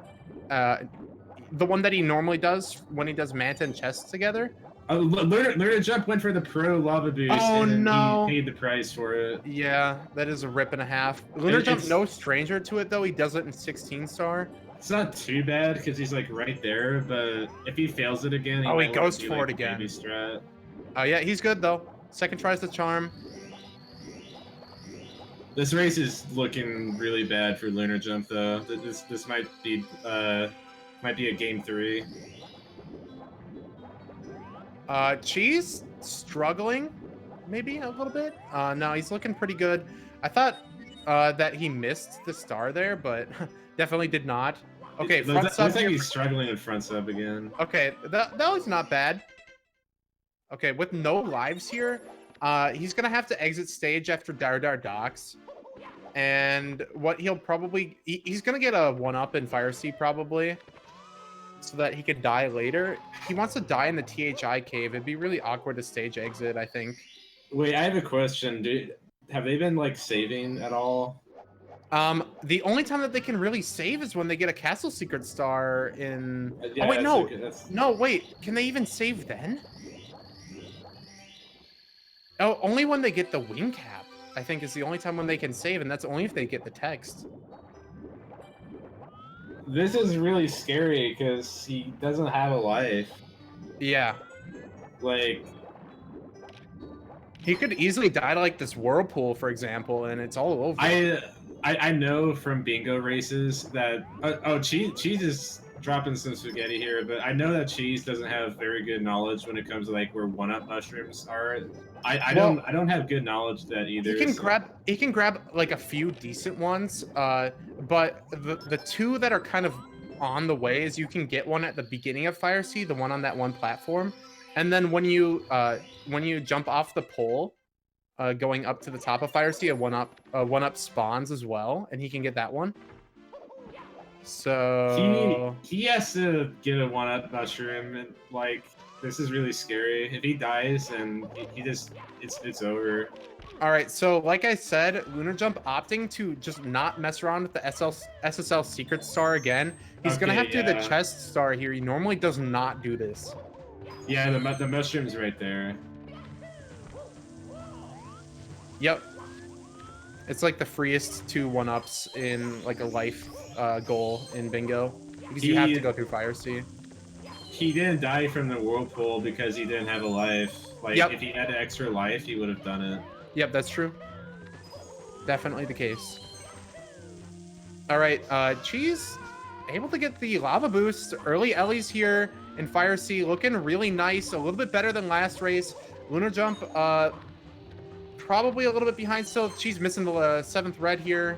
The one that he normally does when he does Manta and Chest together. Lunarjump went for the pro lava boost. Oh no! He paid the price for it. Yeah, that is a rip and a half. Lunarjump, no stranger to it though. He does it in 16 star. It's not too bad because he's like right there, but if he fails it again, he goes for it again. Strat. Oh yeah, he's good though. Second tries the charm. This race is looking really bad for Lunarjump though. This might be a game 3. Cheese struggling maybe a little bit. No, he's looking pretty good. I thought that he missed the star there, but definitely did not. Okay, front sub. Looks like he's struggling in front sub again. Okay, that was not bad. Okay, with no lives here, he's gonna have to exit stage after Dar Docks. And what he'll probably he's gonna get a 1-up in Fire Sea probably. so that he could die later. He wants to die in the THI cave. It'd be really awkward to stage exit, I think. Wait, I have a question. Have they been like saving at all? The only time that they can really save is when they get a castle secret star in. Yeah, Oh wait, no, that's... no, wait. Can they even save then? Oh, only when they get the wing cap, I think, is the only time when they can save, and that's only if they get the text. This is really scary because he doesn't have a life. Yeah. Like, he could easily die to like this whirlpool, for example, and it's all over. I know from bingo races that cheese is dropping some spaghetti here, but I know that Cheese doesn't have very good knowledge when it comes to like where one-up mushrooms are. I don't have good knowledge of that either. He can grab like a few decent ones, but the two that are kind of on the way is you can get one at the beginning of Fire Sea, the one on that one platform, and then when you jump off the pole, going up to the top of Fire Sea, a one up spawns as well, and he can get that one. So he has to get a one-up mushroom, and like this is really scary. If he dies, and he just it's over. All right, so like I said, lunarjump opting to just not mess around with the SSL secret star again. He's gonna have to do the chest star here. He normally does not do this. Yeah, the mushroom's right there. Yep. It's like the freest 2 1-ups in like a life goal in bingo, because you have to go through Fire Sea. He didn't die from the whirlpool because he didn't have a life. Like, if he had an extra life, he would have done it. Yep, that's true. Definitely the case. All right, Cheese able to get the lava boost. Early Ellie's here in Fire Sea, looking really nice. A little bit better than last race. Lunarjump, probably a little bit behind still. Cheese missing the 7th red here.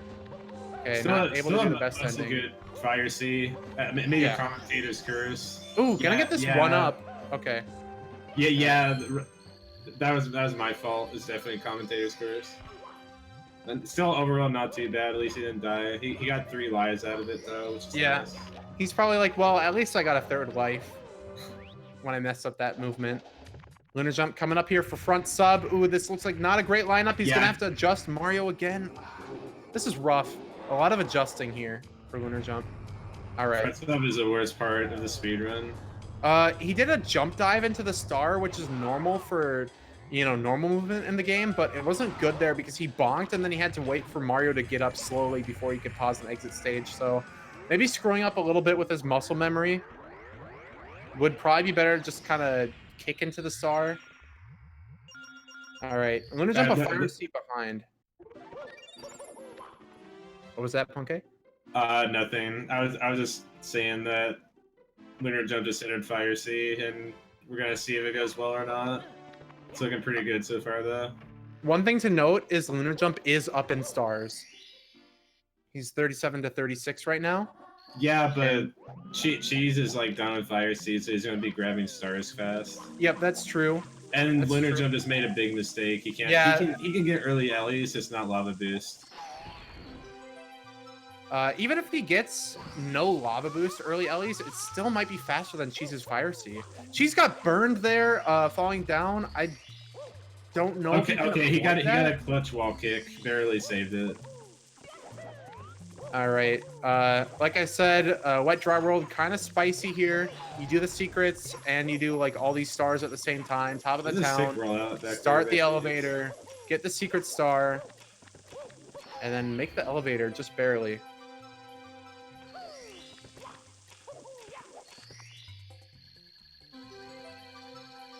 Okay, not able to do the best ending. Good Fire Sea. Maybe a commentator's curse. Ooh, can I get this one up? Okay. Yeah. That was my fault. It's definitely commentator's curse. And still, overall, not too bad. At least he didn't die. He got 3 lives out of it, though, which is nice. He's probably like, well, at least I got a 3rd life when I messed up that movement. Lunarjump coming up here for front sub. Ooh, this looks like not a great lineup. He's going to have to adjust Mario again. This is rough. A lot of adjusting here for Lunarjump. All right. Front sub is the worst part of the speedrun. He did a jump dive into the star, which is normal for, normal movement in the game, but it wasn't good there because he bonked and then he had to wait for Mario to get up slowly before he could pause and exit stage. So maybe screwing up a little bit with his muscle memory would probably be better. Just kind of kick into the star. All right, I'm gonna jump a Fire Sea behind. What was that, Punke? Nothing. I was just saying that Lunarjump just entered Fire Sea, and we're gonna see if it goes well or not. It's looking pretty good so far, though. One thing to note is Lunarjump is up in stars. He's 37 to 36 right now. Yeah, but Cheese is like done with Fire Sea, so he's gonna be grabbing stars fast. Yep, that's true. And Lunarjump just made a big mistake. He can't. Yeah. He can get early Ellie's, just not lava boost. Even if he gets no lava boost early Ellie's, it still might be faster than Cheese's Fire Sea. Cheese got burned there, falling down. I don't know. Okay, he got a clutch wall kick. Barely saved it. All right. Like I said, Wet Dry World kind of spicy here. You do the secrets and you do like all these stars at the same time. Top of the town. Start the elevator. Get the secret star. And then make the elevator just barely.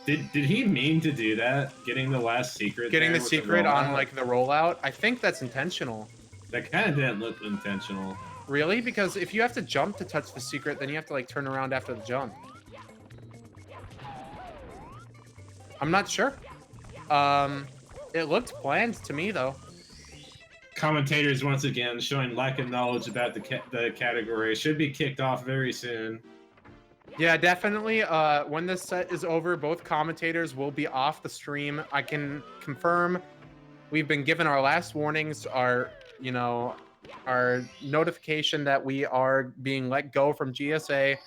Did he mean to do that? Getting the last secret? Getting the secret on like the rollout? I think that's intentional. That kind of didn't look intentional. Really? Because if you have to jump to touch the secret, then you have to like turn around after the jump. I'm not sure. It looked planned to me though. Commentators once again showing lack of knowledge about the category. Should be kicked off very soon. Yeah, definitely. When this set is over, both commentators will be off the stream. I can confirm we've been given our last warnings, our notification that we are being let go from GSA.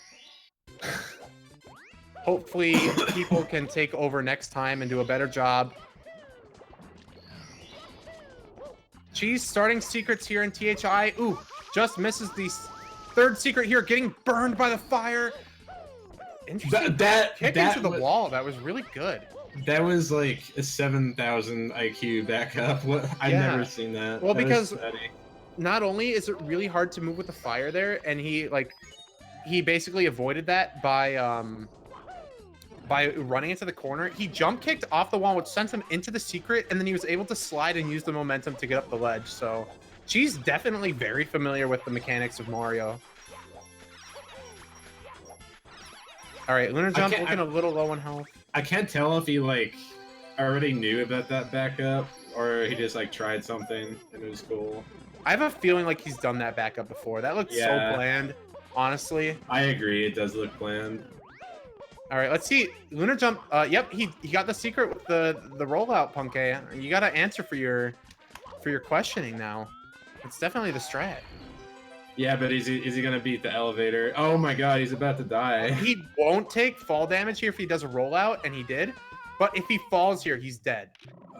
Hopefully, people can take over next time and do a better job. Cheese starting secrets here in THI. Ooh, just misses the third secret here, getting burned by the fire. Interesting kick into the wall. That was really good. That was like a 7,000 IQ backup. I've never seen that. Well, that because not only is it really hard to move with the fire there, and he basically avoided that by running into the corner. He jump kicked off the wall, which sent him into the secret, and then he was able to slide and use the momentum to get up the ledge. So she's definitely very familiar with the mechanics of Mario. All right, Lunar Jump looking a little low on health. I can't tell if he like already knew about that backup or he just like tried something and it was cool. I have a feeling like he's done that backup before. That looks so bland, honestly. I agree, it does look bland. All right, let's see. Lunar Jump. Yep, he got the secret with the rollout, Punkay. You got to answer for your questioning now. It's definitely the strat. Yeah, but is he gonna beat the elevator? Oh my god, he's about to die. He won't take fall damage here if he does a rollout, and he did. But if he falls here, he's dead.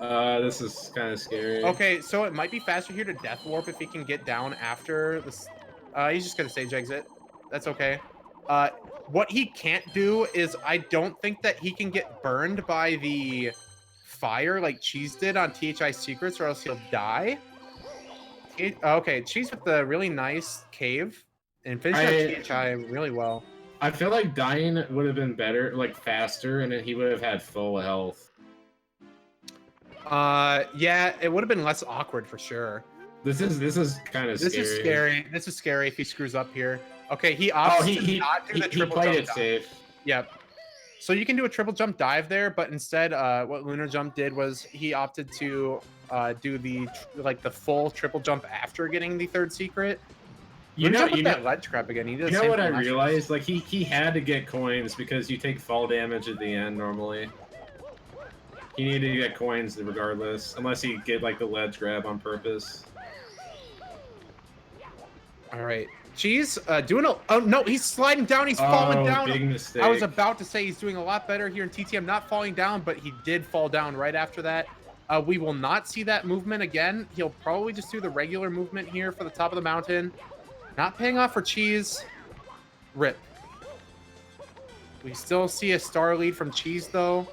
This is kind of scary. Okay, so it might be faster here to Death Warp if he can get down after this. He's just gonna stage exit. That's okay. What he can't do is I don't think that he can get burned by the fire like Cheese did on THI Secrets, or else he'll die. Okay, Cheese with the really nice cave and finished THI really well. I feel like dying would have been better, like faster, and then he would have had full health. Yeah, it would have been less awkward for sure. This is kind of scary. This is scary. This is scary if he screws up here. Okay, he opts to not do the triple played jump it safe. Yep. So you can do a triple jump dive there, but instead, what Lunar Jump did was he opted to do the full triple jump after getting the third secret. You know that ledge grab again. He did. You know what I realized? Like he had to get coins because you take fall damage at the end normally. He needed to get coins regardless, unless he get like the ledge grab on purpose. All right. Cheese doing a... Oh, no, he's sliding down. He's falling down. Big mistake. I was about to say he's doing a lot better here in TTM, not falling down, but he did fall down right after that. We will not see that movement again. He'll probably just do the regular movement here for the top of the mountain. Not paying off for Cheese. Rip. We still see a star lead from Cheese, though.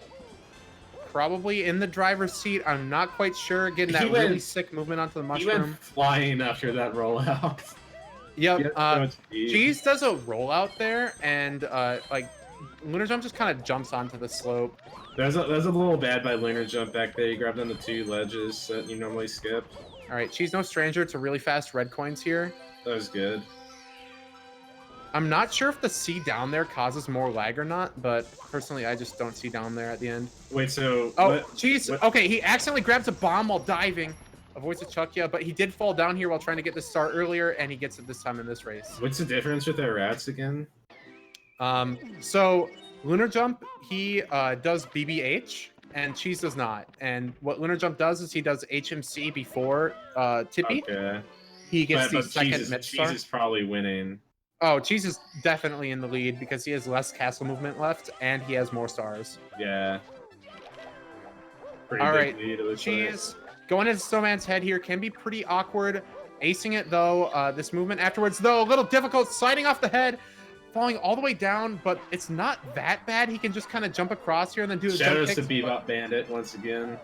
Probably in the driver's seat. I'm not quite sure. Getting that really sick movement onto the mushroom. He went flying after that rollout. Yep. Cheese does a rollout there, and like Lunar Jump just kind of jumps onto the slope. There's a little bad by Lunar Jump back there. You grabbed on the two ledges that you normally skip. All right, Cheese no stranger to really fast red coins here. That was good. I'm not sure if the C down there causes more lag or not, but personally, I just don't see down there at the end. Wait, so... Oh, Cheese! Okay, he accidentally grabs a bomb while diving. Avoids a Chuckya, but he did fall down here while trying to get the star earlier, and he gets it this time in this race. What's the difference with their rats again? So Lunar Jump, he does BBH, and Cheese does not. And what Lunar Jump does is he does HMC before Tippy. Okay. He gets the second mid star. Cheese is probably winning. Oh, Cheese is definitely in the lead because he has less castle movement left, and he has more stars. Yeah. Pretty All big right, lead, it looks Cheese. Going into Snowman's head here can be pretty awkward. Acing it, though. This movement afterwards, though, a little difficult. Sliding off the head. Falling all the way down, but it's not that bad. He can just kind of jump across here and then do his Shadows jump to Bebop Bandit once again.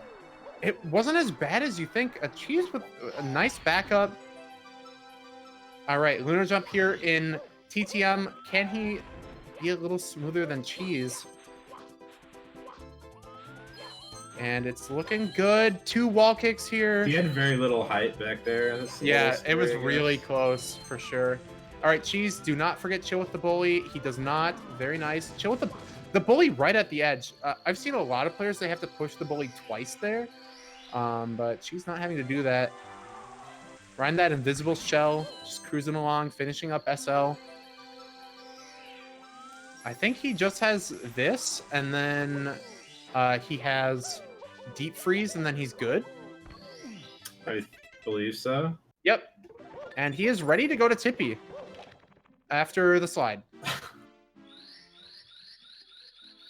It wasn't as bad as you think. A Cheese with a nice backup. All right, Lunar Jump here in TTM. Can he be a little smoother than Cheese? And it's looking good. 2 wall kicks here. He had very little height back there. Yeah, it was really close for sure. All right, Cheese, do not forget chill with the bully. He does not. Very nice. Chill with the bully right at the edge. I've seen a lot of players, they have to push the bully twice there. But Cheese not having to do that. Ride that invisible shell. Just cruising along, finishing up SL. I think he just has this, and then he has deep freeze, and then he's good. I believe so. Yep. And he is ready to go to Tippy after the slide.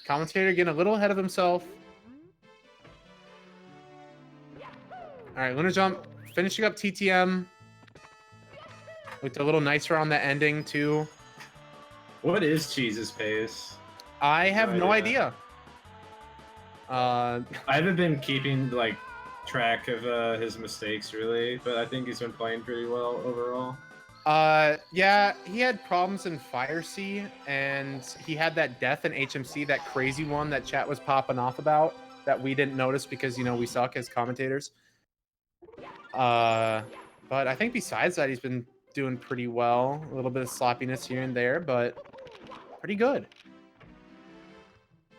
Commentator getting a little ahead of himself. All right, Lunar Jump finishing up TTM. Looked a little nicer on the ending too. What is Cheese's pace? I have no idea. I haven't been keeping like track of his mistakes really, but I think he's been playing pretty well overall. Yeah, he had problems in Fire Sea, and he had that death in HMC, that crazy one that chat was popping off about that we didn't notice because, you know, we suck as commentators. But I think besides that, he's been doing pretty well. A little bit of sloppiness here and there, but pretty good.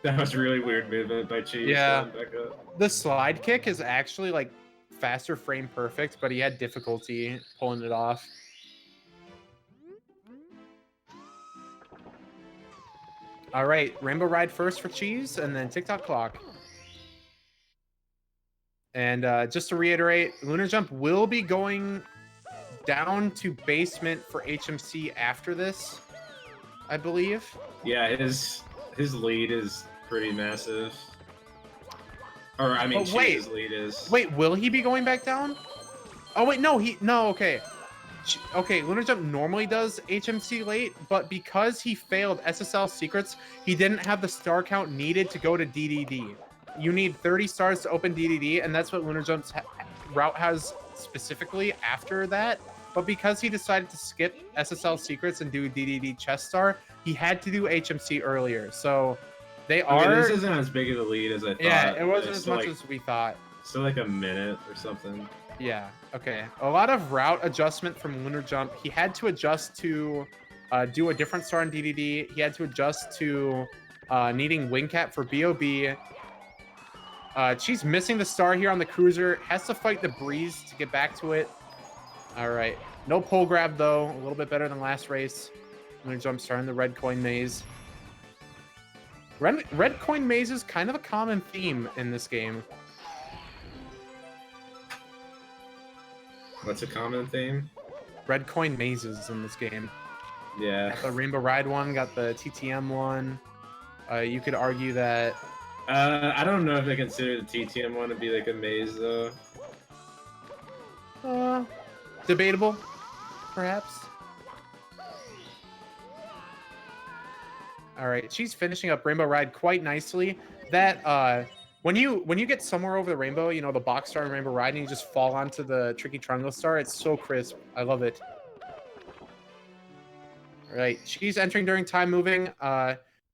That was a really weird movement by Cheese. Yeah. Back up. The slide kick is actually like faster frame perfect, but he had difficulty pulling it off. All right, Rainbow Ride first for Cheese, and then TikTok Clock. And just to reiterate, Lunar Jump will be going down to basement for HMC after this, I believe. Yeah, his lead is pretty massive. Or I mean, Cheese's lead is. Wait, will he be going back down? Oh wait, no, okay. Okay, Lunar Jump normally does HMC late, but because he failed SSL Secrets, he didn't have the star count needed to go to DDD. You need 30 stars to open DDD, and that's what Lunar Jump's route has specifically after that. But because he decided to skip SSL Secrets and do DDD Chest Star, he had to do HMC earlier. So they are... This isn't as big of a lead as I thought. Yeah, it wasn't as much as we thought. Still like a minute or something. Yeah, okay. A lot of route adjustment from Lunar Jump. He had to adjust to do a different star in DDD. He had to adjust to needing wing cap for BOB. She's missing the star here on the cruiser. Has to fight the breeze to get back to it. All right. No pole grab, though. A little bit better than last race. Lunar Jump starting the red coin maze. Red coin maze is kind of a common theme in this game. What's a common theme? Red coin mazes in this game. Yeah. Got the Rainbow Ride one, got the TTM one. You could argue that... I don't know if I consider the TTM one to be like a maze, though. Debatable, perhaps. All right, she's finishing up Rainbow Ride quite nicely. That when you get somewhere over the rainbow, you know, the box star and Rainbow Ride, and you just fall onto the tricky triangle star, it's so crisp. I love it. All right, she's entering during time moving.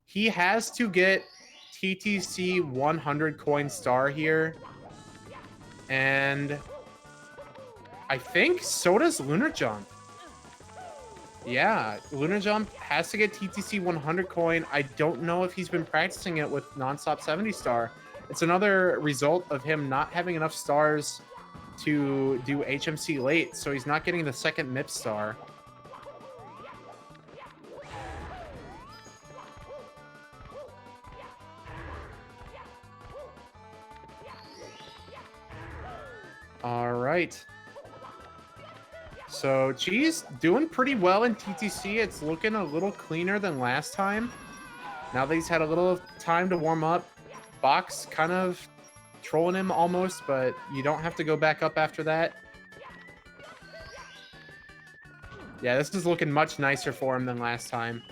He has to get TTC 100 coin star here, and I think so does Lunar Jump. Yeah, Lunar Jump has to get TTC 100 coin. I don't know if he's been practicing it with Nonstop 70 star. It's another result of him not having enough stars to do HMC late, so he's not getting the second MIP star. All right. So Cheese doing pretty well in TTC. It's looking a little cleaner than last time. Now that he's had a little time to warm up, Box kind of trolling him almost, but you don't have to go back up after that. Yeah, this is looking much nicer for him than last time.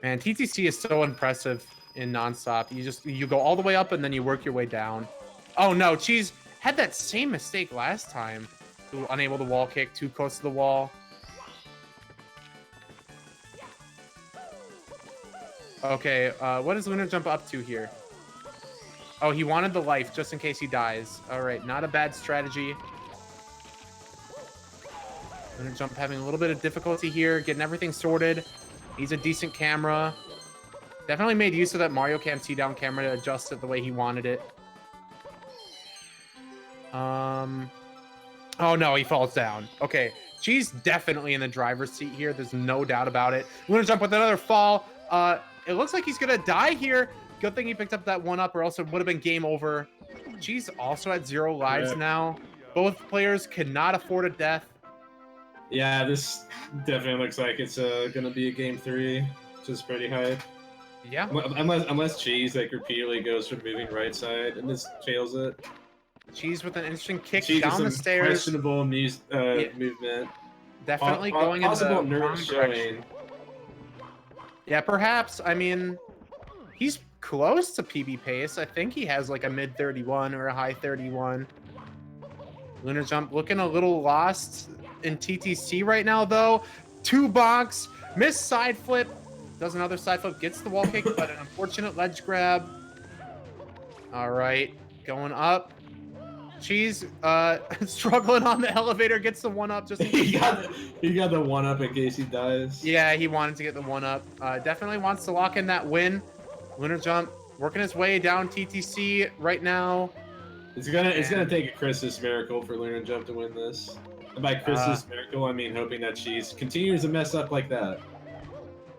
Man, TTC is so impressive in Nonstop. You go all the way up and then you work your way down. Oh no, Cheese had that same mistake last time. Unable to wall kick, too close to the wall. Okay, what is Lunar Jump up to here? Oh, he wanted the life just in case he dies. All right, not a bad strategy. Lunar Jump having a little bit of difficulty here, getting everything sorted. He's a decent camera. Definitely made use of that Mario Cam T-down camera to adjust it the way he wanted it. Oh no, he falls down. Okay, she's definitely in the driver's seat here. There's no doubt about it. Lunar Jump with another fall. It looks like he's gonna die here. Good thing he picked up that one up, or else it would have been game over. She's also at 0 lives now. Both players cannot afford a death. Yeah, this definitely looks like it's gonna be a game 3, which is pretty hype. Yeah. Unless Cheese like repeatedly goes for moving right side and just fails it. Cheese with an interesting kick Cheese with down the some stairs. questionable Yeah. movement. Definitely going in the possible wrong nerve direction. showing. Yeah, perhaps. I mean, he's close to PB pace. I think he has like a mid 31 or a high 31. Lunar Jump looking a little lost in TTC right now, though. 2 bonks, missed side flip, does another side flip, gets the wall kick, but an unfortunate ledge grab. All right, going up. Cheese struggling on the elevator, gets the 1-up. Just he got the 1-up in case he dies. Yeah, he wanted to get the 1-up. Definitely wants to lock in that win. Lunar Jump working his way down TTC right now. It's gonna take a Christmas miracle for Lunar Jump to win this. And by Christmas miracle, I mean hoping that Cheese continues to mess up like that.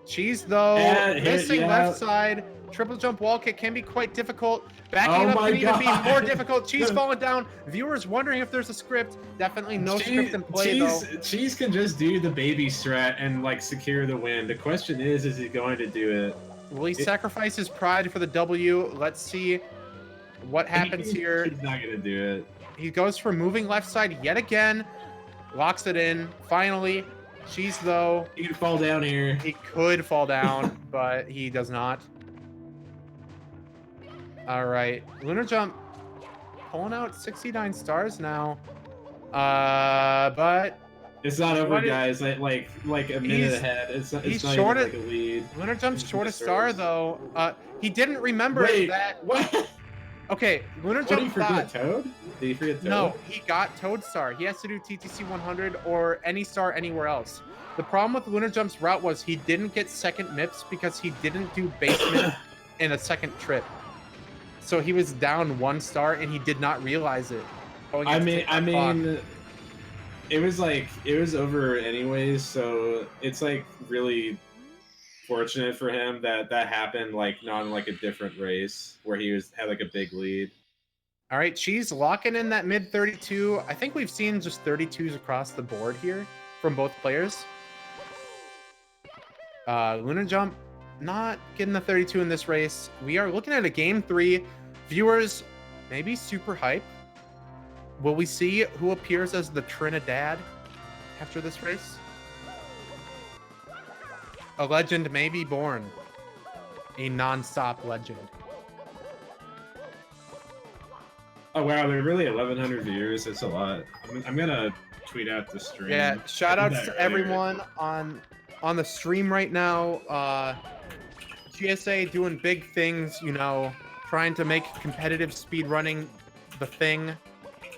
Cheese though, missing left side. Triple jump wall kick can be quite difficult. Backing up can even be more difficult. Cheese falling down. Viewers wondering if there's a script. Definitely no script in play though. Cheese can just do the baby strat and like secure the win. The question is he going to do it? Will he sacrifice his pride for the W? Let's see what happens here. He's not gonna do it. He goes for moving left side yet again. Locks it in. Finally. Cheese though. He could fall down here. He could fall down, but he does not. All right. Lunar Jump pulling out 69 stars now. But it's not over, guys. Like a minute ahead. It's not even like a lead. Lunar Jump's short a star though. He didn't remember that. What? Okay, Lunar Jump. Did he forget Toad? Did he forget Toad? No, he got Toad star. He has to do TTC 100 or any star anywhere else. The problem with Lunar Jump's route was he didn't get second MIPS because he didn't do basement in a second trip. So he was down 1 star and he did not realize it. I mean, it was over anyways. So it's like really fortunate for him that happened like not in like a different race where he had like a big lead. All right, Cheese locking in that mid 32. I think we've seen just 32s across the board here from both players. Lunar Jump not getting the 32 in this race. We are looking at a game 3. Viewers maybe super hype. Will we see who appears as the Trinidad after this race? A legend may be born. A Nonstop legend. Oh wow, there are really 1,100 viewers. That's a lot. I'm gonna tweet out the stream. Yeah, shout outs to everyone on the stream right now. GSA doing big things, you know, trying to make competitive speed running the thing.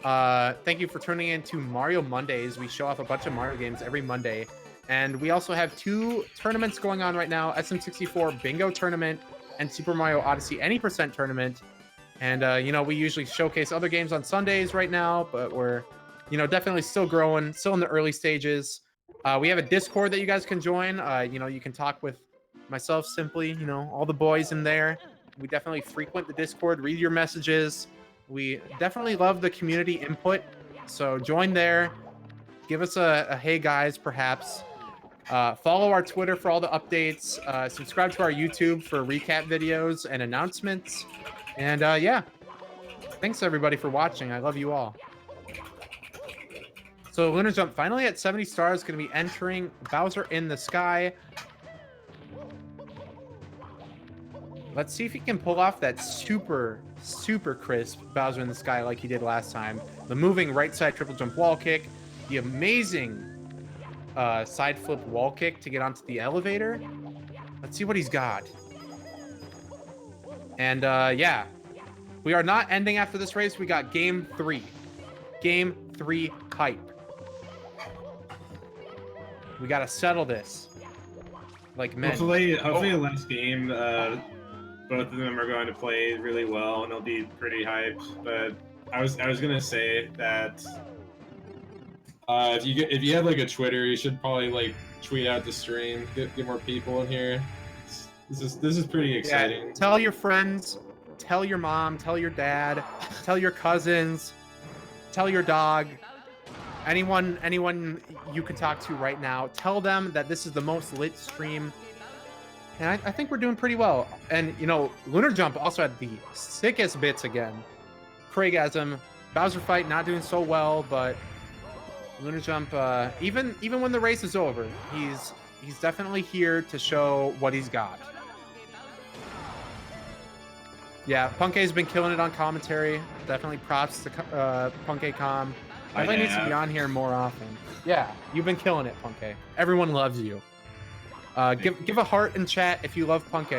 Thank you for tuning in to Mario Mondays. We show off a bunch of Mario games every Monday. And we also have 2 tournaments going on right now, SM64 Bingo Tournament and Super Mario Odyssey Any Percent Tournament. And, you know, we usually showcase other games on Sundays right now, but we're, you know, definitely still growing, still in the early stages. We have a Discord that you guys can join. You know, you can talk with myself simply, you know, all the boys in there. We definitely frequent the Discord, read your messages. We definitely love the community input. So join there. Give us a hey guys, perhaps. Follow our Twitter for all the updates. Subscribe to our YouTube for recap videos and announcements. And yeah, thanks everybody for watching. I love you all. So Lunar Jump finally at 70 stars, going to be entering Bowser in the Sky. Let's see if he can pull off that super crisp Bowser in the Sky like he did last time. The moving right side triple jump wall kick. The amazing side flip wall kick to get onto the elevator. Let's see what he's got. And yeah, we are not ending after this race. We got game 3. Game 3 hype. We got to settle this. Like men. Hopefully the last game, both of them are going to play really well and it'll be pretty hyped. But I was gonna say that if you have like a Twitter, you should probably like tweet out the stream, get more people in here. This is pretty exciting. Yeah, tell your friends, tell your mom, tell your dad, tell your cousins, tell your dog. anyone you can talk to right now, tell them that this is the most lit stream. And I think we're doing pretty well. And, you know, Lunar Jump also had the sickest bits again. Craigasm, Bowser Fight not doing so well, but Lunar Jump, even when the race is over, he's definitely here to show what he's got. Yeah, Punk's been killing it on commentary. Definitely props to Punk.com. Definitely needs to be on here more often. Yeah, you've been killing it, Punk. Everyone loves you. Give a heart in chat if you love Punk.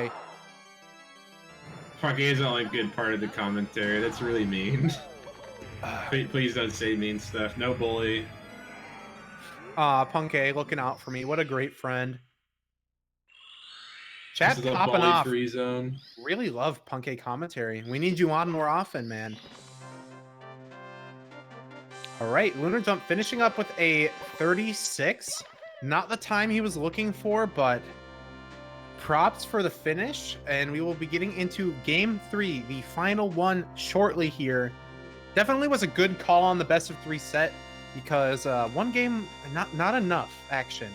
Punk is the only good part of the commentary. That's really mean. Please don't say mean stuff. No bully. Punk looking out for me. What a great friend. Chat This is a popping off. bully-free zone. Really love Punk commentary. We need you on more often, man. All right, Lunar Jump finishing up with a 36. Not the time he was looking for, but props for the finish. And we will be getting into game 3, the final one shortly here. Definitely was a good call on the best of 3 set because one game, not enough action.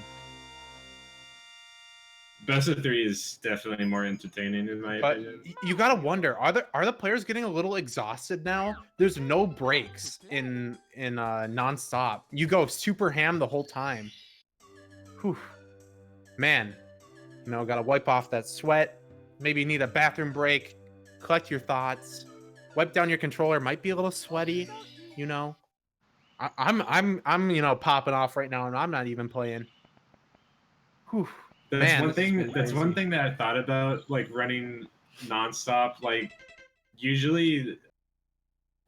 Best of 3 is definitely more entertaining in my opinion. You gotta wonder, are the players getting a little exhausted now? There's no breaks in Nonstop. You go super ham the whole time. Whew. Man, you know, gotta wipe off that sweat. Maybe need a bathroom break. Collect your thoughts. Wipe down your controller. Might be a little sweaty, you know. I'm you know, popping off right now, and I'm not even playing. Whew. That's one thing. That's one thing that I thought about, like running Nonstop. Like usually,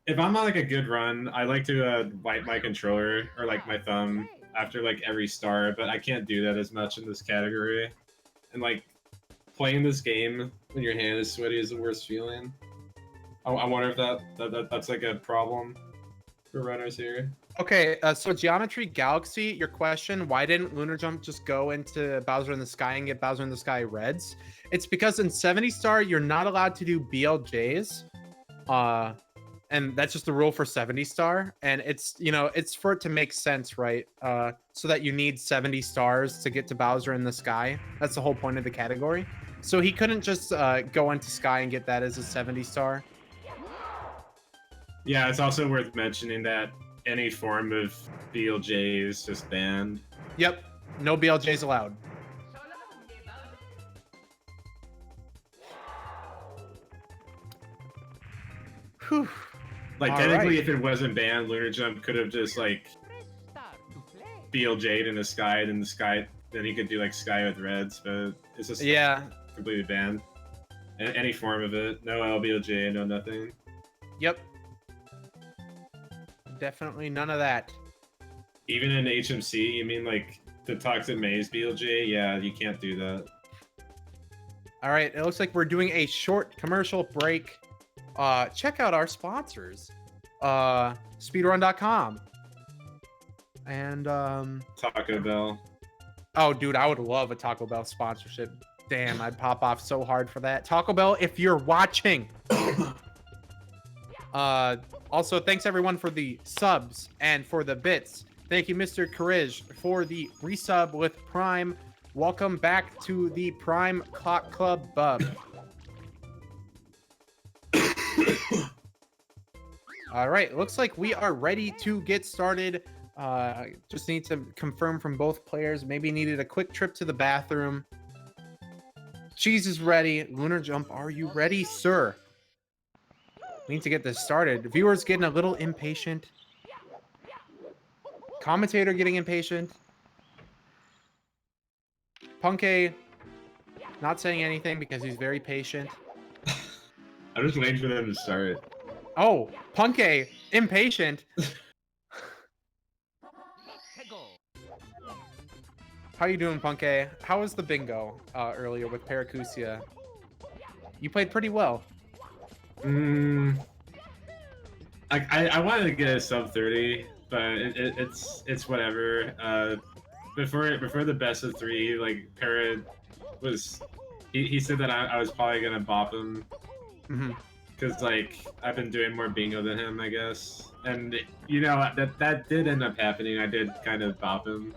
if I'm on like a good run, I like to wipe my controller or like my thumb after like every star, but I can't do that as much in this category. And like playing this game when your hand is sweaty is the worst feeling. I wonder if that's like a problem for runners here. Okay, so Geometry Galaxy, your question, why didn't Lunar Jump just go into Bowser in the Sky and get Bowser in the Sky reds? It's because in 70 star, you're not allowed to do BLJs. And that's just the rule for 70 star. And it's, you know, it's for it to make sense, right? So that you need 70 stars to get to Bowser in the Sky. That's the whole point of the category. So he couldn't just go into Sky and get that as a 70 star. Yeah, it's also worth mentioning that any form of BLJ is just banned. Yep, no BLJs allowed. Whew. Like, All technically, right. if it wasn't banned, Lunar Jump could have just, like, BLJ'd in the Sky, then he could do, like, Sky with reds, but it's just completely banned. Any form of it. No LBLJ, no nothing. Yep. Definitely none of that. Even in HMC, you mean like the Toxic Maze BLJ? Yeah, you can't do that. All right, it looks like we're doing a short commercial break. Check out our sponsors, speedrun.com and Taco Bell. Oh, dude, I would love a Taco Bell sponsorship. Damn, I'd pop off so hard for that. Taco Bell, if you're watching. Also, thanks everyone for the subs and for the bits. Thank you, Mr. Courage, for the resub with Prime. Welcome back to the Prime Clock Club, bub. All right, looks like we are ready to get started. Just need to confirm from both players. Maybe needed a quick trip to the bathroom. Cheese is ready. Lunar Jump, are you ready, sir? We need to get this started. Viewers getting a little impatient. Commentator getting impatient. Punk not saying anything because he's very patient. I'm just waiting for them to start. Oh, Punk impatient. How you doing, Punk? How was the bingo earlier with Paracusia? You played pretty well. I wanted to get a sub 30, but it's whatever. Before the best of 3, like Para was, he said that I was probably gonna bop him, because like I've been doing more bingo than him, I guess. And you know that did end up happening. I did kind of bop him.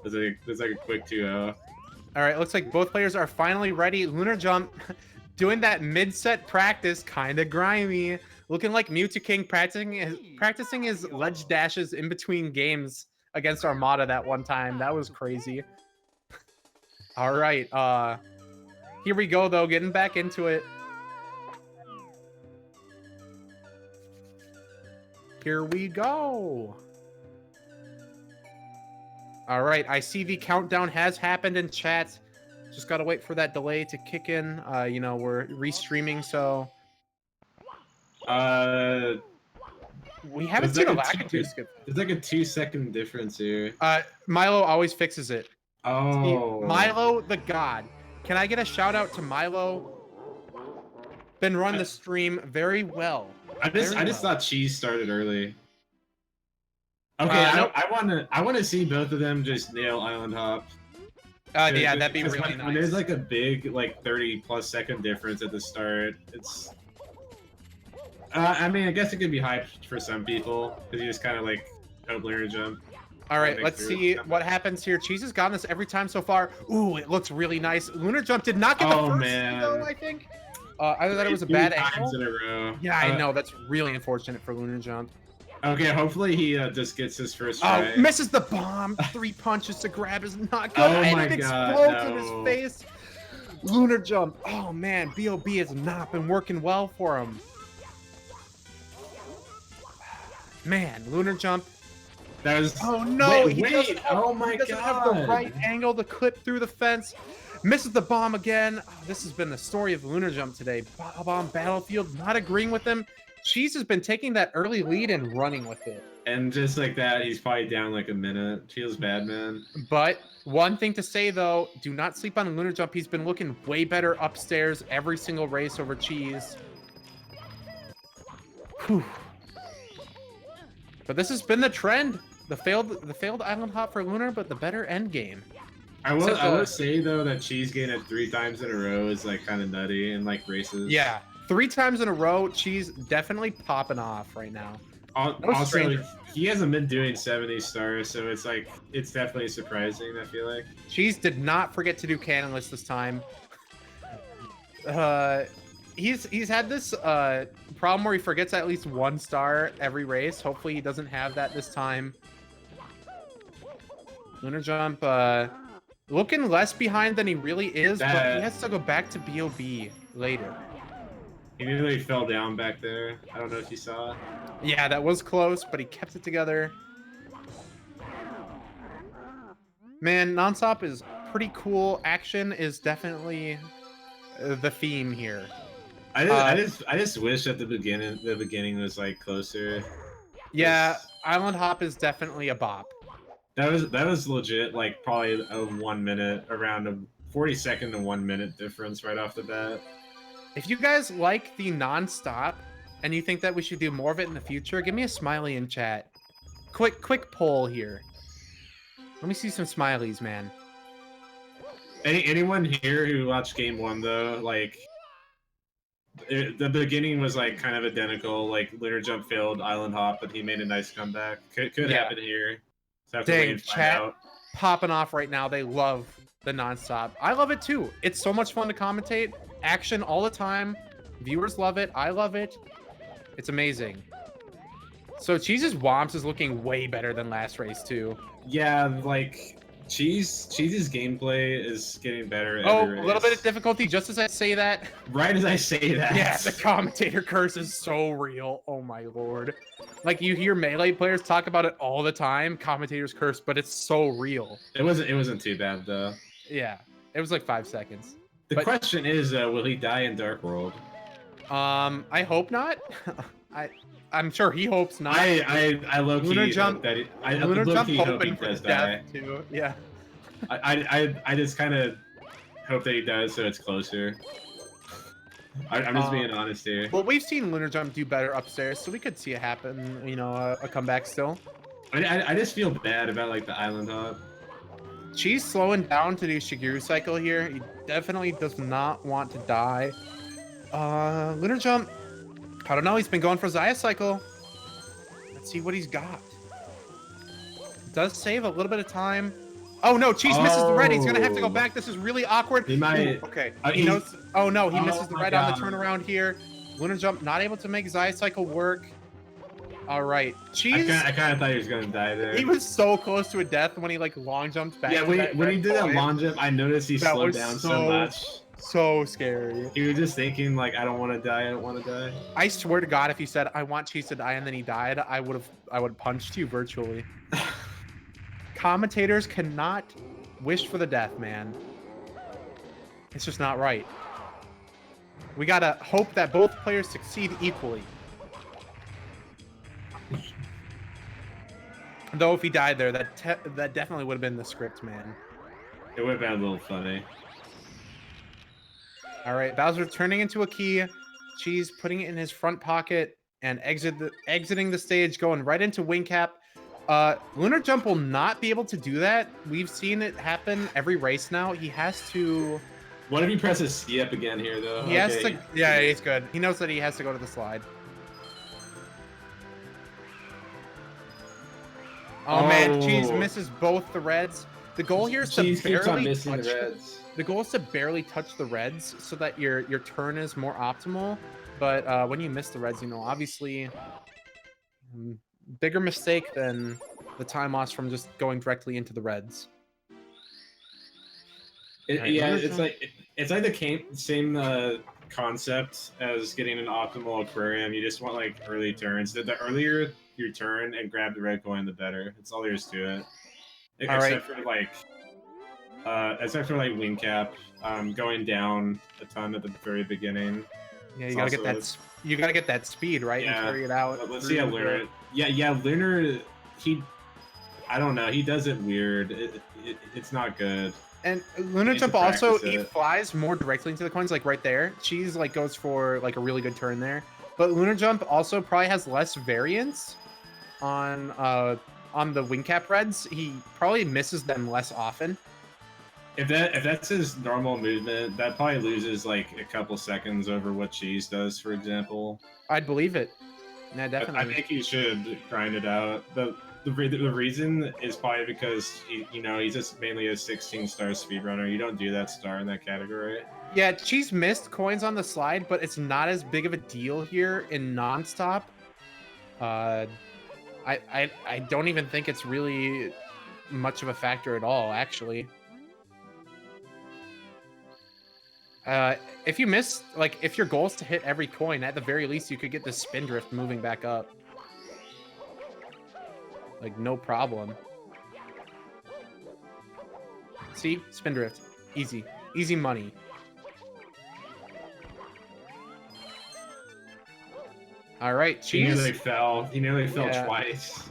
There's like a quick 2-0. All right, looks like both players are finally ready. Lunar Jump doing that mid-set practice, kind of grimy. Looking like Mewtwo King practicing his ledge dashes in between games against Armada that one time. That was crazy. All right, here we go, though, getting back into it. Here we go. All right, I see the countdown has happened in chat. Just gotta wait for that delay to kick in. You know, we're restreaming, so we haven't seen a Lakitu skip. There's like a 2-second difference here. Milo always fixes it. Oh, See, Milo the god. Can I get a shout out to Milo? Been run the stream very well. I just thought Cheese started early. Okay, I want to see both of them just nail Island Hop. Yeah, that'd be really nice. When there's like a big, like 30+ second difference at the start, it's. I mean, I guess it could be hyped for some people because you just kind of like hope Lunar Jump. All right, let's see what happens here. Cheese has gotten this every time so far. Ooh, it looks really nice. Lunar Jump did not get the first though, I think. I thought it was a bad angle. In a row. Yeah, I know. That's really unfortunate for Lunar Jump. Okay, hopefully he just gets his first try. Oh, misses the bomb. 3 punches to grab is not good. Oh and my it God, explodes no. in his face. Lunar Jump. Oh, man. BOB has not been working well for him. Man, Lunar Jump. That was... Oh, no. Wait, he doesn't have the right angle to clip through the fence. Misses the bomb again. Oh, this has been the story of Lunar Jump today. Bomb Battlefield not agreeing with him. Cheese has been taking that early lead and running with it. And just like that, he's probably down like a minute. Feels bad, man. But one thing to say, though, do not sleep on Lunar Jump. He's been looking way better upstairs every single race over Cheese. Whew. But this has been the trend. The failed Island Hop for Lunar, but the better end game. I will say, though, that Cheese getting it 3 times in a row is like kind of nutty in like races. Yeah. 3 times in a row, Cheese definitely popping off right now. Also, he hasn't been doing 70 stars, so it's like it's definitely surprising. I feel like Cheese did not forget to do cannonless this time. He's had this problem where he forgets at least 1 star every race. Hopefully, he doesn't have that this time. Lunar Jump, looking less behind than he really is, but he has to go back to BOB later. He nearly fell down back there. I don't know if you saw. Yeah, that was close, but he kept it together. Man, Nonstop is pretty cool. Action is definitely the theme here. I just wish that the beginning was like closer. Yeah, Island Hop is definitely a bop. That was legit. Like probably a 1 minute, around a 40-second to 1 minute difference right off the bat. If you guys like the Nonstop and you think that we should do more of it in the future, give me a smiley in chat. Quick poll here. Let me see some smileys, man. Anyone here who watched game 1 though, like the beginning was like kind of identical. Like Lunar Jump failed Island Hop, but he made a nice comeback. Could happen here. So I have to wait and find out. Popping off right now. They love the Nonstop. I love it too. It's so much fun to commentate. Action all the time. Viewers love it. I love it. It's amazing. So Cheese's Womps is looking way better than last race too. Yeah, like Cheese's gameplay is getting better. Oh, a little bit of difficulty just as I say that. Right as I say that. Yeah, the commentator curse is so real. Oh my lord. Like you hear Melee players talk about it all the time, commentator's curse, but it's so real. It wasn't too bad though. Yeah, it was like 5 seconds. The question is, will he die in Dark World? I hope not. I'm sure he hopes not. I low-key Lunar Jump, that I Lunar Jump hope he hoping for does death die. too. Yeah. I just kind of hope that he does, so it's closer. I'm just being honest here. Well, we've seen Lunar Jump do better upstairs, so we could see it happen. You know, a comeback still. I just feel bad about like the Island Hop. Cheese slowing down to do Shigeru cycle here. He definitely does not want to die. Lunar Jump I don't know. He's been going for Zaya Cycle. Let's see what he's got. Does save a little bit of time. Oh no, Cheese misses the red. He's gonna have to go back. This is really awkward. He might. Ooh, okay. He knows. Oh no, he misses the my red on God. the turnaround here. Lunar Jump not able to make Zaya Cycle work. All right, Cheese. I kind of thought he was gonna die there. He was so close to a death when he like long jumped back. Yeah, to when that he red did that point. long jump, I noticed he That slowed was down so so- much. So scary. He was just thinking like, I don't want to die. I don't want to die. I swear to God, if he said I want Cheese to die and then he died, I would have punched you virtually. Commentators cannot wish for the death, man. It's just not right. We gotta hope that both players succeed equally. Though if he died there, that definitely would have been the script, man. It would have been a little funny. All right, Bowser turning into a key. Cheese putting it in his front pocket and exiting the stage, going right into wing cap. Lunar Jump will not be able to do that. We've seen it happen every race now. He has to. What if he presses C up again here, though? He has to. Yeah, he's good. He knows that he has to go to the slide. Oh man, Cheese misses both the reds. The goal here is to Cheese keeps on barely missing touch. the reds. The goal is to barely touch the reds so that your turn is more optimal. But when you miss the reds, you know, obviously, bigger mistake than the time loss from just going directly into the reds. Yeah, it's like the same concept as getting an optimal aquarium. You just want like early turns. The earlier you turn and grab the red coin, the better. That's all there is to it. Except for like wing cap, going down a ton at the very beginning. Yeah, you gotta get that. You gotta get that speed right and carry it out. But let's see how Lunar. Yeah, Lunar. I don't know. He does it weird. It's not good. And Lunar Jump also, he flies more directly into the coins, like right there. Cheese like goes for like a really good turn there. But Lunar Jump also probably has less variance on the wing cap reds. He probably misses them less often. If that's his normal movement, that probably loses like a couple seconds over what Cheese does, for example. I'd believe it. Yeah, definitely. I think he should grind it out. The reason is probably because he's just mainly a 16-star speedrunner. You don't do that star in that category. Yeah, Cheese missed coins on the slide, but it's not as big of a deal here in Nonstop. I don't even think it's really much of a factor at all, actually. If you miss, like, if your goal is to hit every coin, at the very least, you could get the spin drift moving back up. Like, no problem. See? Spin drift. Easy. Easy money. All right, Cheese. He nearly fell twice.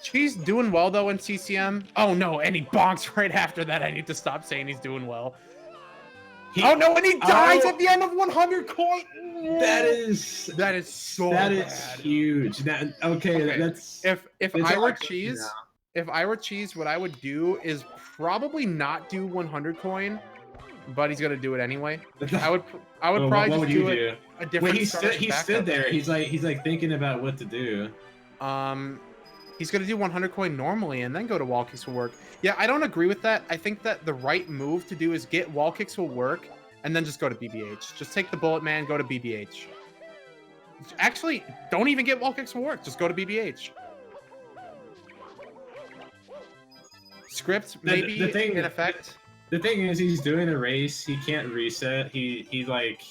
Cheese doing well, though, in CCM. Oh, no, and he bonks right after that. I need to stop saying he's doing well. Oh, no, and he dies at the end of 100 coin. That is so bad. Huge. Okay, that's... If I were Cheese... If I were Cheese, what I would do is probably not do 100 coin, but he's gonna do it anyway. I would probably just do it a different. Wait, he stood there. He's like thinking about what to do. He's gonna do 100 coin normally and then go to wall kicks will work. Yeah, I don't agree with that. I think that the right move to do is get wall kicks will work and then just go to BBH. Just take the bullet man, go to BBH. Actually, don't even get wall kicks will work. Just go to BBH. Script maybe in effect. The thing is, he's doing a race. He can't reset. He like,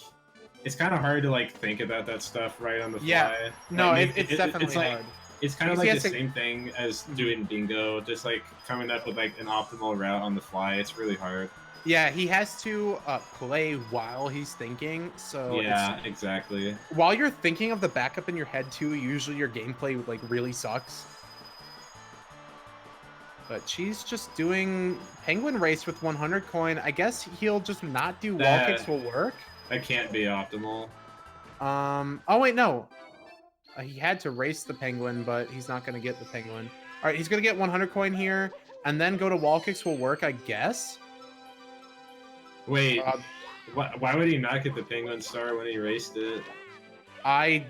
it's kind of hard to like think about that stuff right on the fly. Yeah, no, it's definitely hard. It's kind of like the same thing as doing bingo, just like coming up with like an optimal route on the fly. It's really hard. Yeah, he has to play while he's thinking. So yeah, exactly. While you're thinking of the backup in your head too, usually your gameplay like really sucks. But she's just doing Penguin Race with 100 coin. I guess he'll just not do wall kicks will work. That can't be optimal. Oh wait, no. He had to race the Penguin, but he's not going to get the Penguin. All right, he's going to get 100 coin here, and then go to wall kicks will work, I guess. Wait, why would he not get the Penguin star when he raced it? I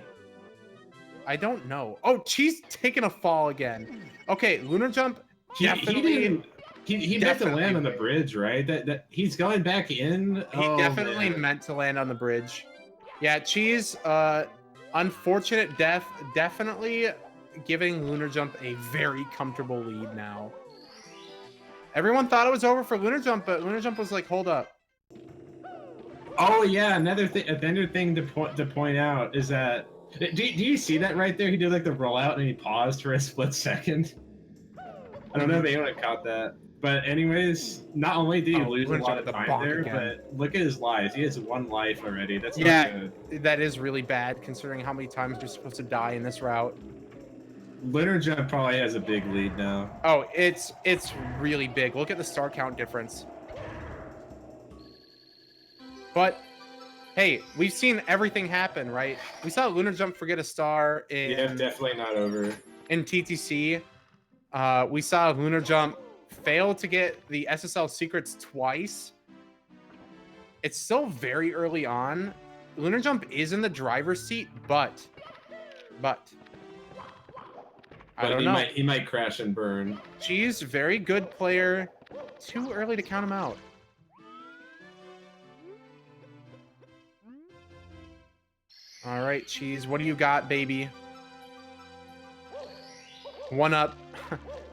don't know. Oh, Cheese taking a fall again. Okay, lunar jump. He didn't. He meant to land on the will. bridge, right? That he's going back in. He definitely meant to land on the bridge. Yeah, Cheese. Unfortunate death. Definitely giving lunar jump a very comfortable lead now. Everyone thought it was over for lunar jump, but lunar jump was like, hold up. Oh yeah, another thing to point out is that do you see that right there? He did like the rollout and he paused for a split second. I don't know if anyone caught that. But anyways, not only did he lose a lot of time there, but look at his lives. He has 1 life already. That's not good. That is really bad considering how many times you're supposed to die in this route. Lunar Jump probably has a big lead now. Oh, it's really big. Look at the star count difference. But hey, we've seen everything happen, right? We saw Lunar Jump forget a star in definitely not over. In TTC. We saw Lunar Jump fail to get the SSL secrets twice. It's still very early on. Lunar Jump is in the driver's seat, but I don't know. He might crash and burn. Cheese, very good player. Too early to count him out. All right, Cheese, what do you got, baby? 1 up.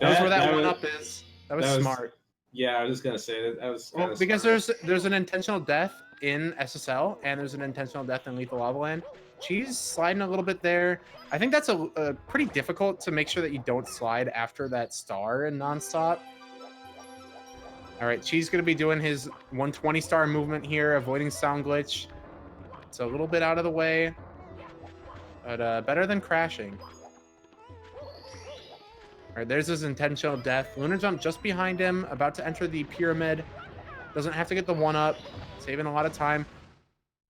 That's where that 1 up is. That was smart. Yeah, I was just gonna say that was because there's an intentional death in SSL and there's an intentional death in Lethal Lava Land. Cheese sliding a little bit there. I think that's a pretty difficult to make sure that you don't slide after that star in Nonstop. All right, Cheese gonna be doing his 120 star movement here, avoiding sound glitch. It's a little bit out of the way, but better than crashing. All right, there's his intentional death. Lunar Jump just behind him, about to enter the pyramid. Doesn't have to get the 1 up, saving a lot of time.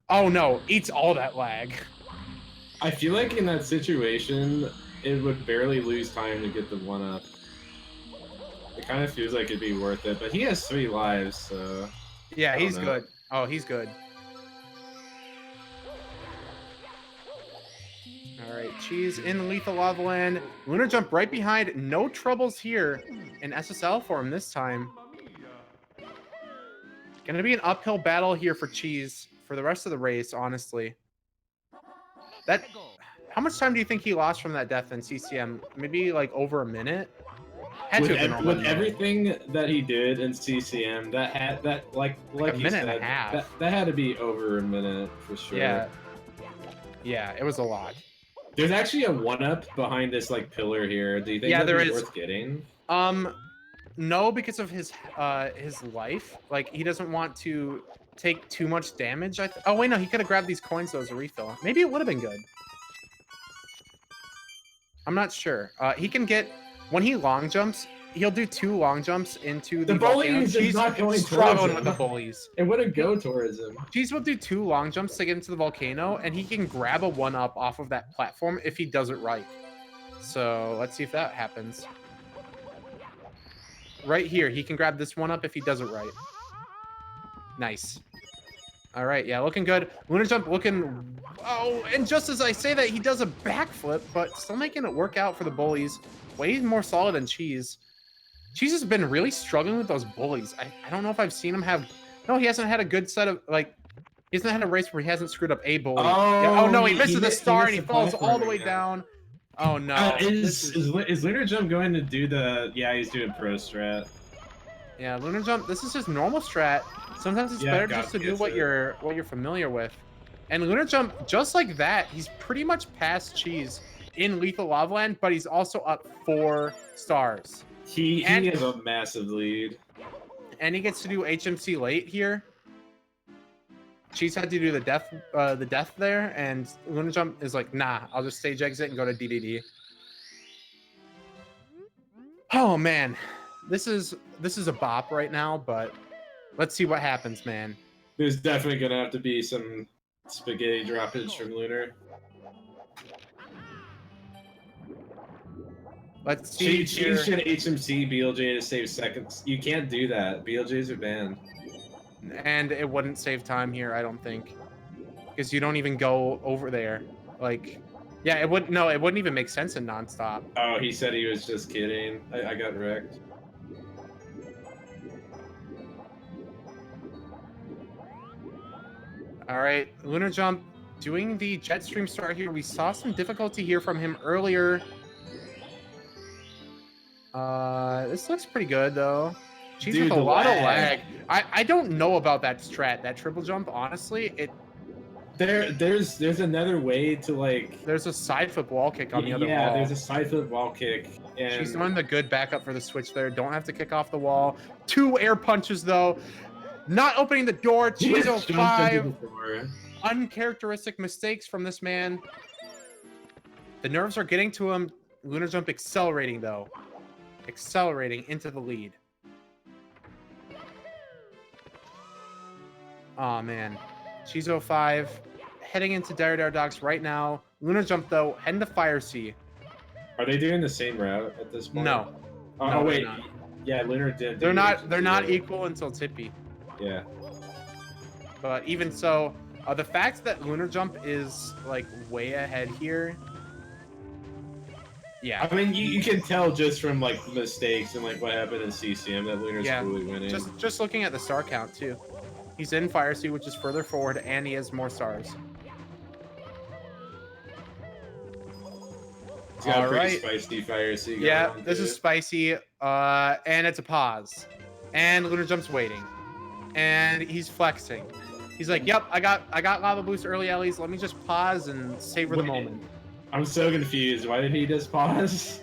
Oh no, eats all that lag. I feel like in that situation, it would barely lose time to get the 1 up. It kind of feels like it'd be worth it, but he has 3 lives, so... Yeah, he's good. Oh, he's good. All right, Cheese in Lethal Lava Land. Lunar Jump right behind. No troubles here in SSL for him this time. Gonna be an uphill battle here for Cheese for the rest of the race, honestly. How much time do you think he lost from that death in CCM? Maybe like over a minute? With everything that he did in CCM, like a minute and a half. That had to be over a minute for sure. Yeah, it was a lot. There's actually a 1 up behind this like pillar here. Do you think that's worth getting? No, because of his life. Like he doesn't want to take too much damage. Oh wait, no, he could have grabbed these coins though as a refill. Maybe it would have been good. I'm not sure. He can get when he long jumps. He'll do 2 long jumps into the bullies. He's not going struggling with the bullies. It wouldn't go towards him. Cheese will do 2 long jumps to get into the volcano, and he can grab a 1 up off of that platform if he does it right. So let's see if that happens. Right here, he can grab this 1 up if he does it right. Nice. All right, yeah, looking good. Lunar Jump looking... Oh, and just as I say that, he does a backflip, but still making it work out for the bullies. Way more solid than Cheese. Cheese has been really struggling with those bullies. I don't know if I've seen him have... No, he hasn't had a good set of, like... He hasn't had a race where he hasn't screwed up a bully. Oh no, he misses the star and he falls all the way down. Oh no. Is Lunar Jump going to do the... Yeah, he's doing pro strat. Yeah, Lunar Jump, this is his normal strat. Sometimes it's better just to do what you're familiar with. And Lunar Jump, just like that, he's pretty much past Cheese in Lethal Lava Land, but he's also up 4 stars. He has a massive lead. And he gets to do HMC late here. Cheese had to do the death there, and Lunar Jump is like, nah, I'll just stage exit and go to DDD. Oh man, this is a bop right now, but let's see what happens, man. There's definitely gonna have to be some spaghetti droppage from Lunar. Let's see. Cheese should HMC BLJ to save seconds. You can't do that. BLJs are banned. And it wouldn't save time here, I don't think. Because you don't even go over there. Like, yeah, it wouldn't. No, it wouldn't even make sense in Nonstop. Oh, he said he was just kidding. I got wrecked. All right, Lunar Jump doing the jet stream start here. We saw some difficulty here from him earlier. This looks pretty good though. Cheese Dude, with a the lot of lag. lag. I don't know about that strat, that triple jump. Honestly, There's another way to like. there's a side flip wall kick on the other Yeah, wall. there's a side flip wall kick. And She's doing the good backup for the switch there. Don't have to kick off the wall. 2 air punches though. Not opening the door. he just jumped into Cheese05. the door. Uncharacteristic mistakes from this man. The nerves are getting to him. Lunar Jump accelerating though. Accelerating into the lead. Oh man. Cheese05 heading into Dire Dogs right now. Lunar Jump though, heading to Fire Sea. Are they doing the same route at this point? No. Oh, No, wait. they're not. Yeah, Lunar did. They're not equal until Tippy. Yeah. But even so, the fact that Lunar Jump is like way ahead here. Yeah. I mean, you can tell just from like mistakes and like what happened in CCM that Lunar's Yeah, fully winning. Just looking at the star count too. He's in Fire Sea, which is further forward, and he has more stars. He's got a pretty Alright. spicy Fire Sea. Going Yeah, on, this too. is spicy. And it's a pause. And Lunar Jump's waiting. And he's flexing. He's like, yep, I got lava boost early Ellies. Let me just pause and savor the Wait. moment. I'm so confused. Why did he just pause?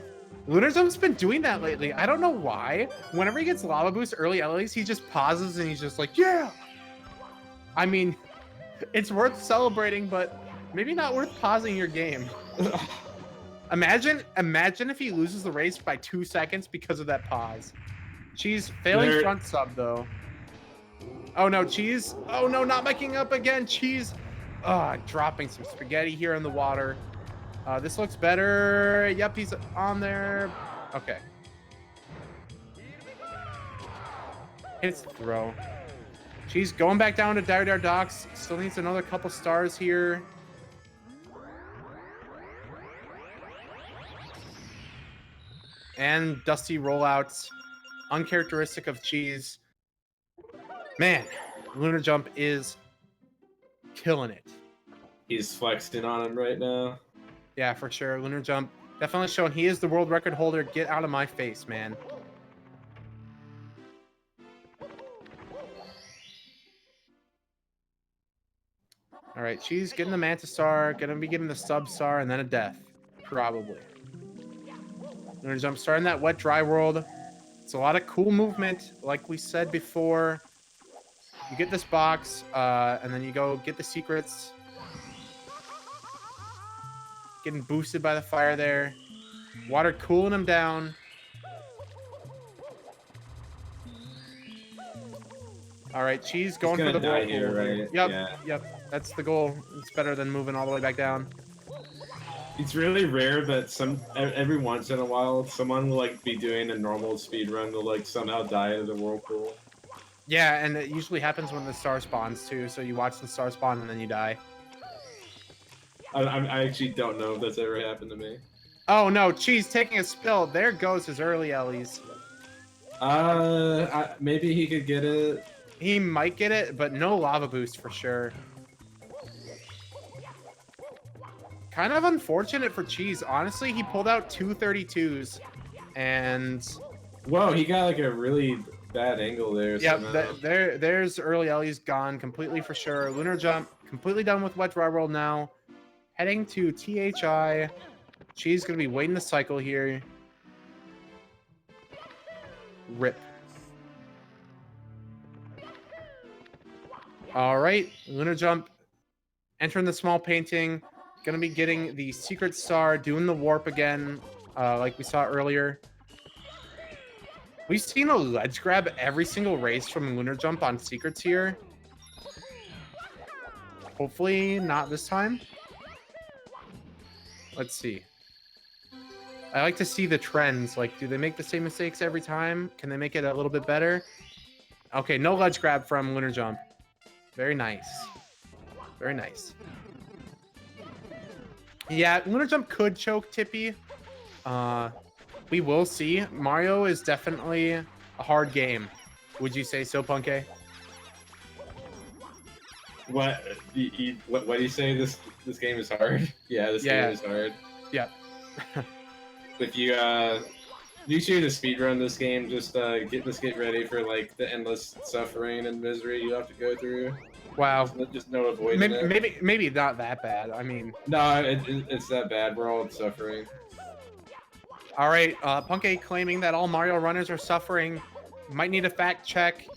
Lunar Jump's been doing that lately. I don't know why. Whenever he gets lava boost early Ellies, he just pauses and he's just like, yeah. I mean, it's worth celebrating, but maybe not worth pausing your game. Imagine if he loses the race by 2 seconds because of that pause. Cheese failing front sub though. Oh no, Cheese. Oh no, not making up again. Cheese. Dropping some spaghetti here in the water. This looks better. Yep, he's on there. Okay. Hits the throw. She's going back down to Dire Docks. Still needs another couple stars here. And dusty rollouts. Uncharacteristic of Cheese. Man, Lunar Jump is killing it. He's flexing on him right now. Yeah, for sure. Lunar Jump definitely showing he is the world record holder. Get out of my face, man. All right, she's getting the Manta Star, gonna be getting the Sub Star, and then a death, probably. Lunar Jump starting that wet dry world. It's a lot of cool movement, like we said before. You get this box, and then you go get the secrets. Getting boosted by the fire there. Water cooling him down. All right, Cheese going for the die whirlpool. here, right? Yep, Yeah. yep. That's the goal. It's better than moving all the way back down. It's really rare that every once in a while someone will like be doing a normal speed run to like somehow die in the whirlpool. Yeah, and it usually happens when the star spawns too. So you watch the star spawn and then you die. I actually don't know if that's ever happened to me. Oh no, Cheese taking a spill. There goes his early Ellies. Maybe he could get it. He might get it, but no lava boost for sure. Kind of unfortunate for Cheese. Honestly, he pulled out 232s, and Whoa, he got like a really bad angle there. yep, somehow. there's early Ellie's gone completely for sure. Lunar Jump completely done with Wet Dry World now. Heading to THI. Cheese gonna be waiting the cycle here. Rip. All right, Lunar Jump entering the small painting. Gonna be getting the secret star, doing the warp again, like we saw earlier. We've seen a ledge grab every single race from Lunar Jump on secrets here. Hopefully not this time. Let's see. I like to see the trends. Like, do they make the same mistakes every time? Can they make it a little bit better? Okay, no ledge grab from Lunar Jump. Very nice. Very nice. Yeah, Lunar Jump could choke Tippy. We will see. Mario is definitely a hard game. Would you say so, Punke? What what do you say? This game is hard. Yeah, this game is hard. Yeah. If you you choose to speedrun this game, just get ready for like the endless suffering and misery you have to go through. Wow. Just no avoiding it. Maybe not that bad. I mean, no, it's that bad. We're all suffering. All right, Punke claiming that all Mario runners are suffering. Might need a fact check.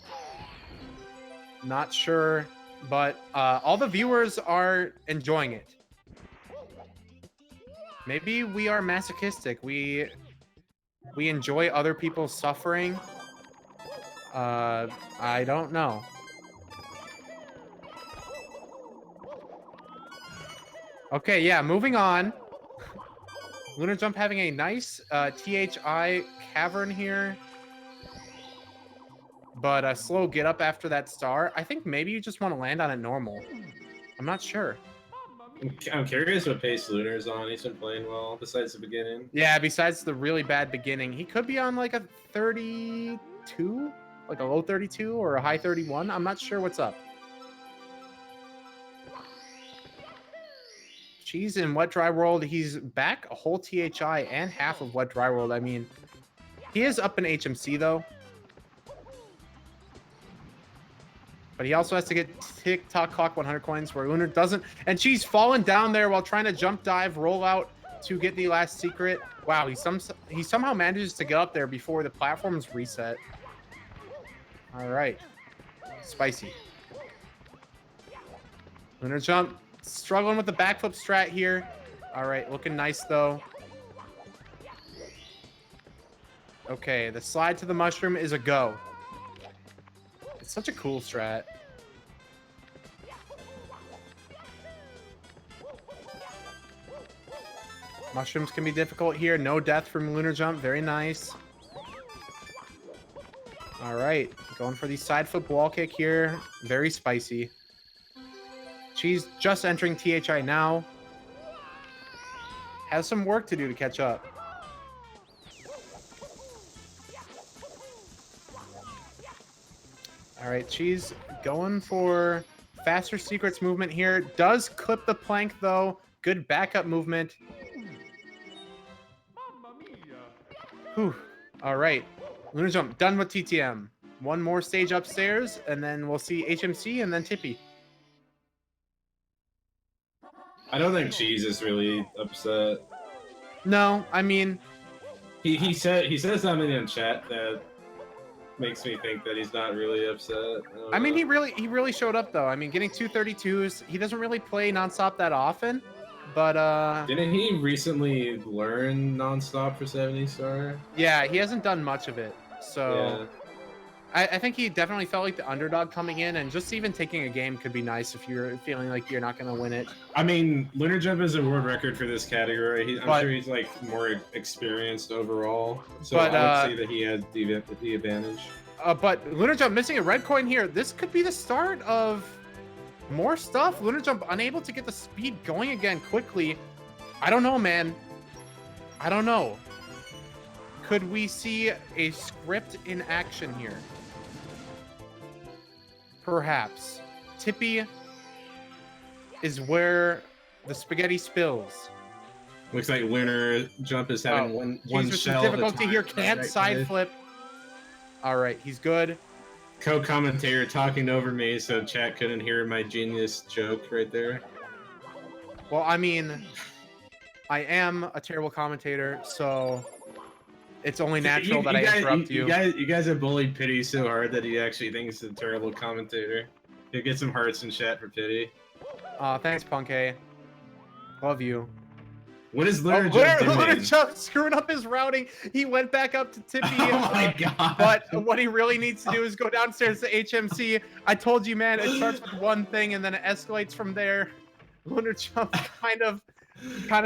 Not sure, but all the viewers are enjoying it. Maybe we are masochistic. We enjoy other people's suffering. I don't know. Okay, yeah, moving on. Lunar Jump having a nice THI cavern here. But a slow get up after that star. I think maybe you just want to land on it normal. I'm not sure. I'm curious what pace Lunar's on. He's been playing well besides the beginning. Yeah, besides the really bad beginning. He could be on like a 32? Like a low 32 or a high 31? I'm not sure what's up. Cheese in Wet Dry World, he's back a whole THI and half of Wet Dry World. I mean, he is up in HMC though. But he also has to get TikTok Clock 100 coins where Lunar doesn't. And Cheese falling down there while trying to jump dive, roll out to get the last secret. Wow, he somehow manages to get up there before the platforms reset. All right. Spicy. Lunar Jump. Struggling with the backflip strat here. All right, looking nice though. Okay, the slide to the mushroom is a go. It's such a cool strat. Mushrooms can be difficult here. No death from Lunar Jump. Very nice. All right, going for the side flip wall kick here. Very spicy. Cheese just entering THI now. Has some work to do to catch up. All right, Cheese going for faster secrets movement here. Does clip the plank though. Good backup movement. Whew. All right, Lunar Jump done with TTM. One more stage upstairs, and then we'll see HMC and then Tippy. I don't think Cheese is really upset. No, I mean, he said something in chat that makes me think that he's not really upset. I mean, he really showed up though. I mean, getting 232s. He doesn't really play Nonstop that often, but didn't he recently learn Nonstop for 70 star? Yeah, he hasn't done much of it. So Yeah. I think he definitely felt like the underdog coming in, and just even taking a game could be nice if you're feeling like you're not going to win it. I mean, Lunar Jump is a world record for this category. I'm sure he's like more experienced overall, so I would say that he has the advantage. But Lunar Jump missing a red coin here. This could be the start of more stuff. Lunar Jump unable to get the speed going again quickly. I don't know, man. I don't know. Could we see a script in action here? Perhaps. Tippy is where the spaghetti spills. Looks like Lunar Jump is having one shell. Difficulty here. Can't side flip. All right, he's good. Co-commentator talking over me, so chat couldn't hear my genius joke right there. Well, I mean, I am a terrible commentator, so it's only natural that I interrupt you. You guys have bullied Pity so hard that he actually thinks he's a terrible commentator. He'll get some hearts in chat for Pity. Thanks, Punke. Love you. What is Lunar Jump doing? Lunar Jump screwing up his routing. He went back up to Tippy. Oh my god. But what he really needs to do is go downstairs to HMC. I told you, man, it starts with one thing and then it escalates from there. Lunar Jump kind of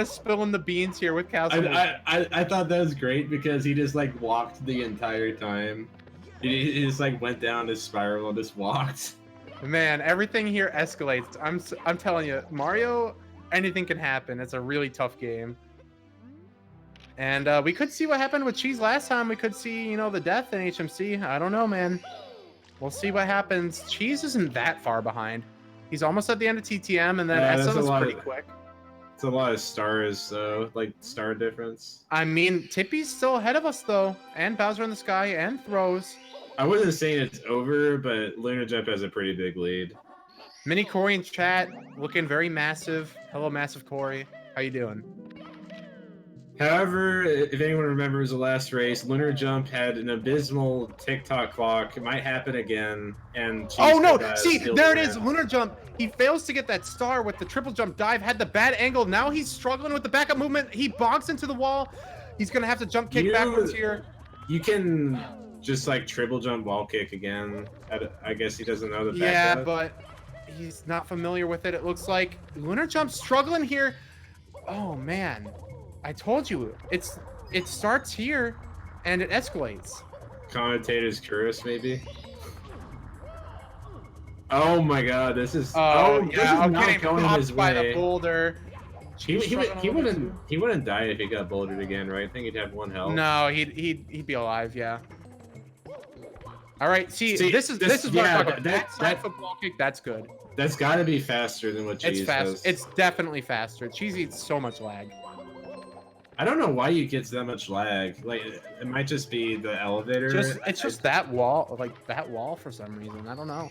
spilling the beans here with Castle. I thought that was great because he just like walked the entire time. He just like went down this spiral and just walked. Man, everything here escalates. I'm telling you, Mario anything can happen. It's a really tough game. And we could see what happened with Cheese last time. We could see, you know, the death in HMC. I don't know, man. We'll see what happens. Cheese isn't that far behind. He's almost at the end of TTM, and then SL is pretty quick. It's a lot of stars, though, like star difference. I mean, Tippy's still ahead of us, though, and Bowser in the Sky, and Throws. I wasn't saying it's over, but lunarjump has a pretty big lead. Mini Corey in chat, looking very massive. Hello, massive Corey. How you doing? However, if anyone remembers the last race, lunarjump had an abysmal TikTok clock. It might happen again, and oh no! See, there it is. Lunarjump. He fails to get that star with the triple jump dive. Had the bad angle. Now he's struggling with the backup movement. He bonks into the wall. He's gonna have to jump kick backwards here. You can just like triple jump wall kick again. I guess he doesn't know the backup. Yeah, but he's not familiar with it. It looks like lunarjump struggling here. Oh man. I told you, it starts here, and it escalates. Commentator's curious, maybe. Oh my God, this is. Oh this yeah, is not going his by way. the boulder. He wouldn't die if he got bouldered again, right? I think he'd have 1 health. No, he'd be alive. Yeah. All right. See this is what I'm talking about. That side football kick. That's good. That's got to be faster than what Cheese does. It's definitely faster. Cheese eats so much lag. I don't know why you get that much lag. Like, it might just be the elevator. It's just that wall, like that wall for some reason. I don't know.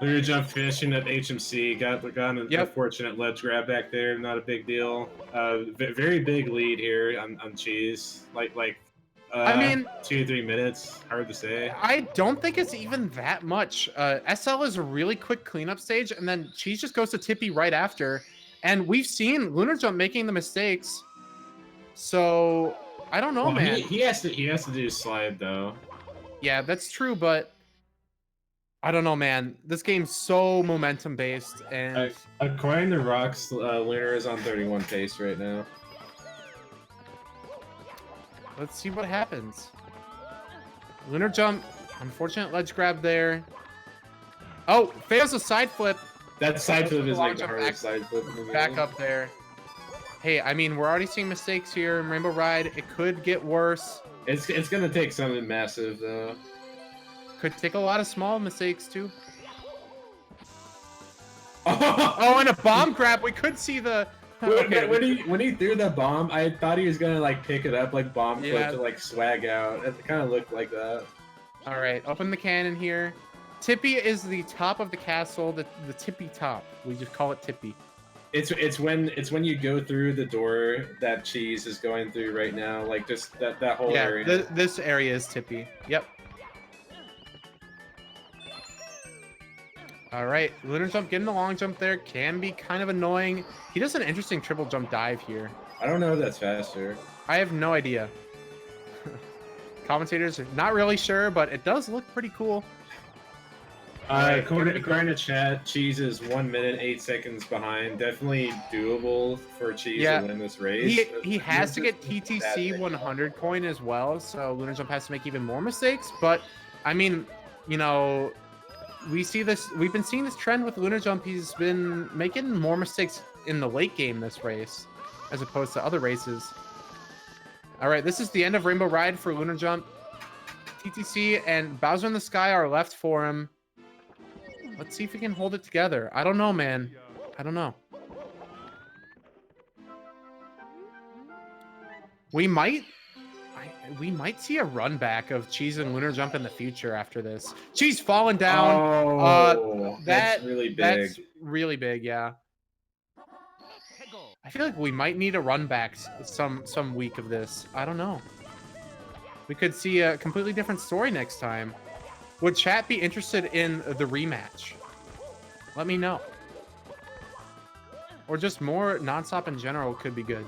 Lunarjump finishing at HMC. Got an unfortunate ledge grab back there. Not a big deal. Very big lead here on Cheese. I mean, 2-3 minutes. Hard to say. I don't think it's even that much. SL is a really quick cleanup stage, and then Cheese just goes to Tippy right after. And we've seen lunarjump making the mistakes, so I don't know, man. He has to do slide though. Yeah, that's true, but I don't know, man. This game's so momentum based, and according to Rocks, Lunar is on 31 pace right now. Let's see what happens. Lunarjump, unfortunate ledge grab there. Oh, fails a side flip. That side flip is like the hardest side flip in the game. Back up there. Hey, I mean, we're already seeing mistakes here in Rainbow Ride. It could get worse. It's gonna take something massive though. Could take a lot of small mistakes too. Oh, and a bomb grab. We could see the. Okay. When he threw the bomb, I thought he was gonna like pick it up like bomb flip to like swag out. It kind of looked like that. All right, open the cannon here. Tippy is the top of the castle, the tippy top. We just call it Tippy. It's when you go through the door that Cheese is going through right now, like just that whole area. Yeah, this area is Tippy. Yep. All right, lunarjump getting the long jump there can be kind of annoying. He does an interesting triple jump dive here. I don't know if that's faster. I have no idea. Commentators are not really sure, but it does look pretty cool. According to chat, Cheese is 1 minute 8 seconds behind. Definitely doable for Cheese to win this race. He has to get TTC 100 coin as well, so lunarjump has to make even more mistakes. But I mean, you know, we've been seeing this trend with lunarjump. He's been making more mistakes in the late game this race, as opposed to other races. All right, this is the end of Rainbow Ride for lunarjump. TTC and Bowser in the Sky are left for him. Let's see if we can hold it together. I don't know, man. I don't know. We might see a run back of Cheese and lunarjump in the future after this. Cheese falling down. Oh, that's really big. That's really big, yeah. I feel like we might need a run back some week of this. I don't know. We could see a completely different story next time. Would chat be interested in the rematch? Let me know. Or just more Nonstop in general could be good.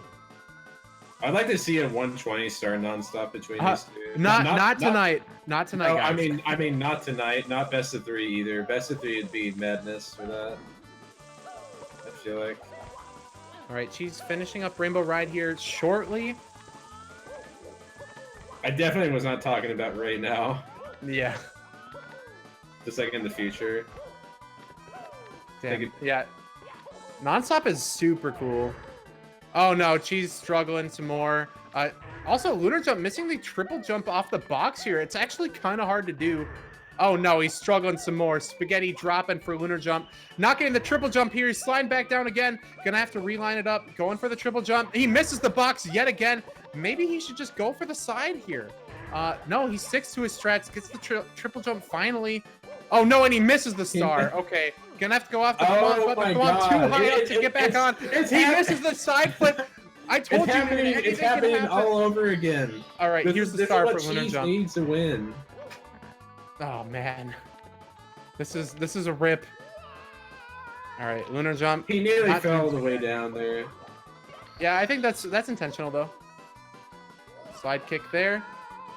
I'd like to see a 120 star Nonstop between these two. Not tonight. Not tonight, no, guys. I mean not tonight. Not best of 3 either. Best of 3 would be madness for that. I feel like. All right, she's finishing up Rainbow Ride here shortly. I definitely was not talking about right now. Yeah. Just like in the future. Damn. Yeah. Nonstop is super cool. Oh no, Cheese struggling some more. Also, Lunar Jump missing the triple jump off the box here. It's actually kind of hard to do. Oh no, he's struggling some more. Spaghetti dropping for Lunar Jump. Not getting the triple jump here. He's sliding back down again. Gonna have to reline it up. Going for the triple jump. He misses the box yet again. Maybe he should just go for the side here. No, he sticks to his strats. Gets the triple jump finally. Oh no, and he misses the star. Okay, gonna have to go off the too high up to get back on. He misses the side flip. I told you, it's happening all over again. All right, here's the star for Lunar Jump. Needs to win. Oh man, this is a rip. All right, Lunar Jump. He nearly fell the way down there. Yeah, I think that's intentional though. Slide kick there.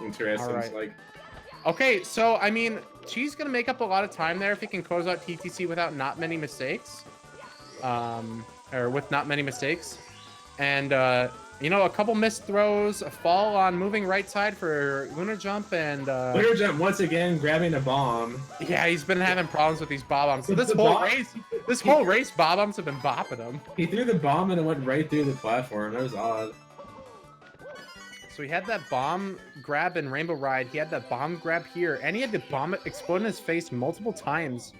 Interesting. All right. Like, okay, so I mean, Cheese gonna make up a lot of time there if he can close out TTC without not many mistakes, or with not many mistakes, and you know, a couple missed throws, a fall on moving right side for Lunar Jump, and Lunar Jump once again grabbing a bomb. Yeah, he's been having problems with these bob-ombs. So this whole race, bob-ombs have been bopping him. He threw the bomb and it went right through the platform. That was odd. So he had that bomb grab in Rainbow Ride. He had that bomb grab here, and he had the bomb explode in his face multiple times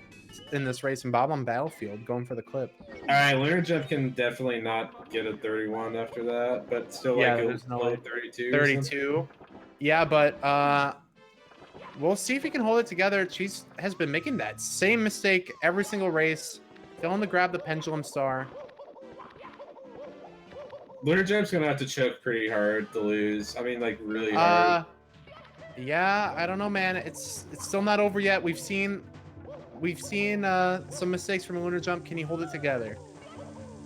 in this race in Bob on Battlefield, going for the clip. All right, Lunar Jump can definitely not get a 31 after that, but still Yeah, like there's no way. 32. 32. Yeah, but we'll see if he can hold it together. Cheese has been making that same mistake every single race, failing to grab the pendulum star. Lunar Jump's gonna have to choke pretty hard to lose. I mean, like really hard. Yeah, I don't know, man. It's still not over yet. We've seen some mistakes from Lunar Jump. Can he hold it together?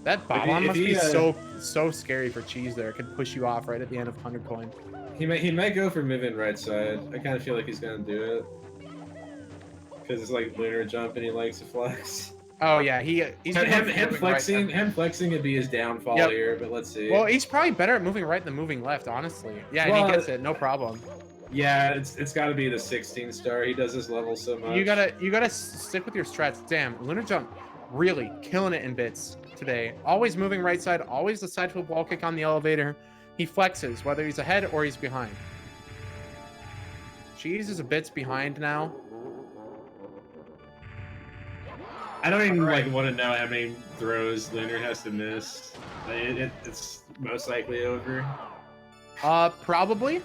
That bomb must be so scary for Cheese there. It could push you off right at the end of 100 coin. He might go for moving right side. I kind of feel like he's gonna do it because it's like Lunar Jump and he likes to flex. Oh yeah, he's him flexing. Him flexing could be his downfall here, but let's see. Well, he's probably better at moving right than moving left, honestly. Yeah, well, and he gets it, no problem. Yeah, it's got to be the 16 star. He does his level so much. You gotta stick with your strats. Damn, Lunar Jump really killing it in bits today. Always moving right side, always the side flip wall kick on the elevator. He flexes whether he's ahead or he's behind. Cheese is a bits behind now. I don't even like want to know how many throws Lunar has to miss. It's most likely over. Probably.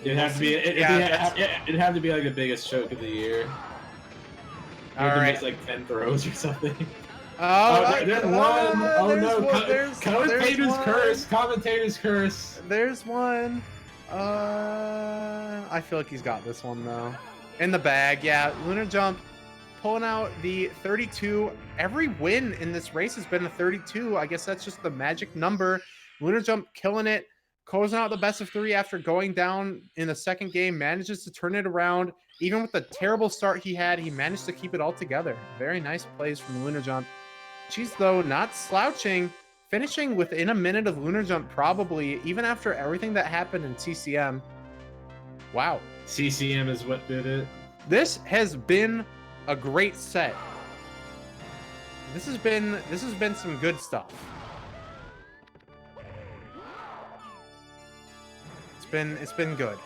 It'd have to be. It'd have to be like the biggest choke of the year. All right, miss like 10 throws or something. There's one. Oh there's no! One, Commentator's curse. Commentator's curse. There's one. I feel like he's got this one though. In the bag, yeah. Lunar Jump pulling out the 32. Every win in this race has been a 32. I guess that's just the magic number. Lunar Jump killing it, closing out the best of 3 after going down in the second game, manages to turn it around. Even with the terrible start he had, he managed to keep it all together. Very nice plays from Lunar Jump. Cheese, though, not slouching, finishing within a minute of Lunar Jump, probably, even after everything that happened in CCM. Wow. CCM is what did it. This has been a great set. This has been some good stuff. It's been good.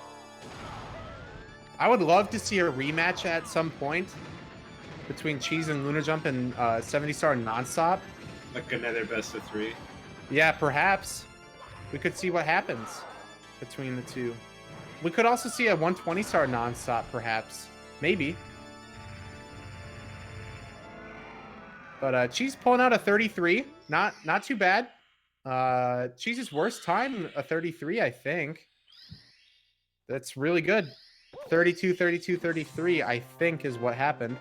I would love to see a rematch at some point between Cheese and Lunar Jump and 70 star Nonstop. Like another best of 3. Yeah, perhaps we could see what happens between the two. We could also see a 120 star Nonstop, perhaps, maybe. But Cheese pulling out a 33, not too bad. Cheese's worst time, a 33, I think. That's really good. 32, 32, 33, I think is what happened.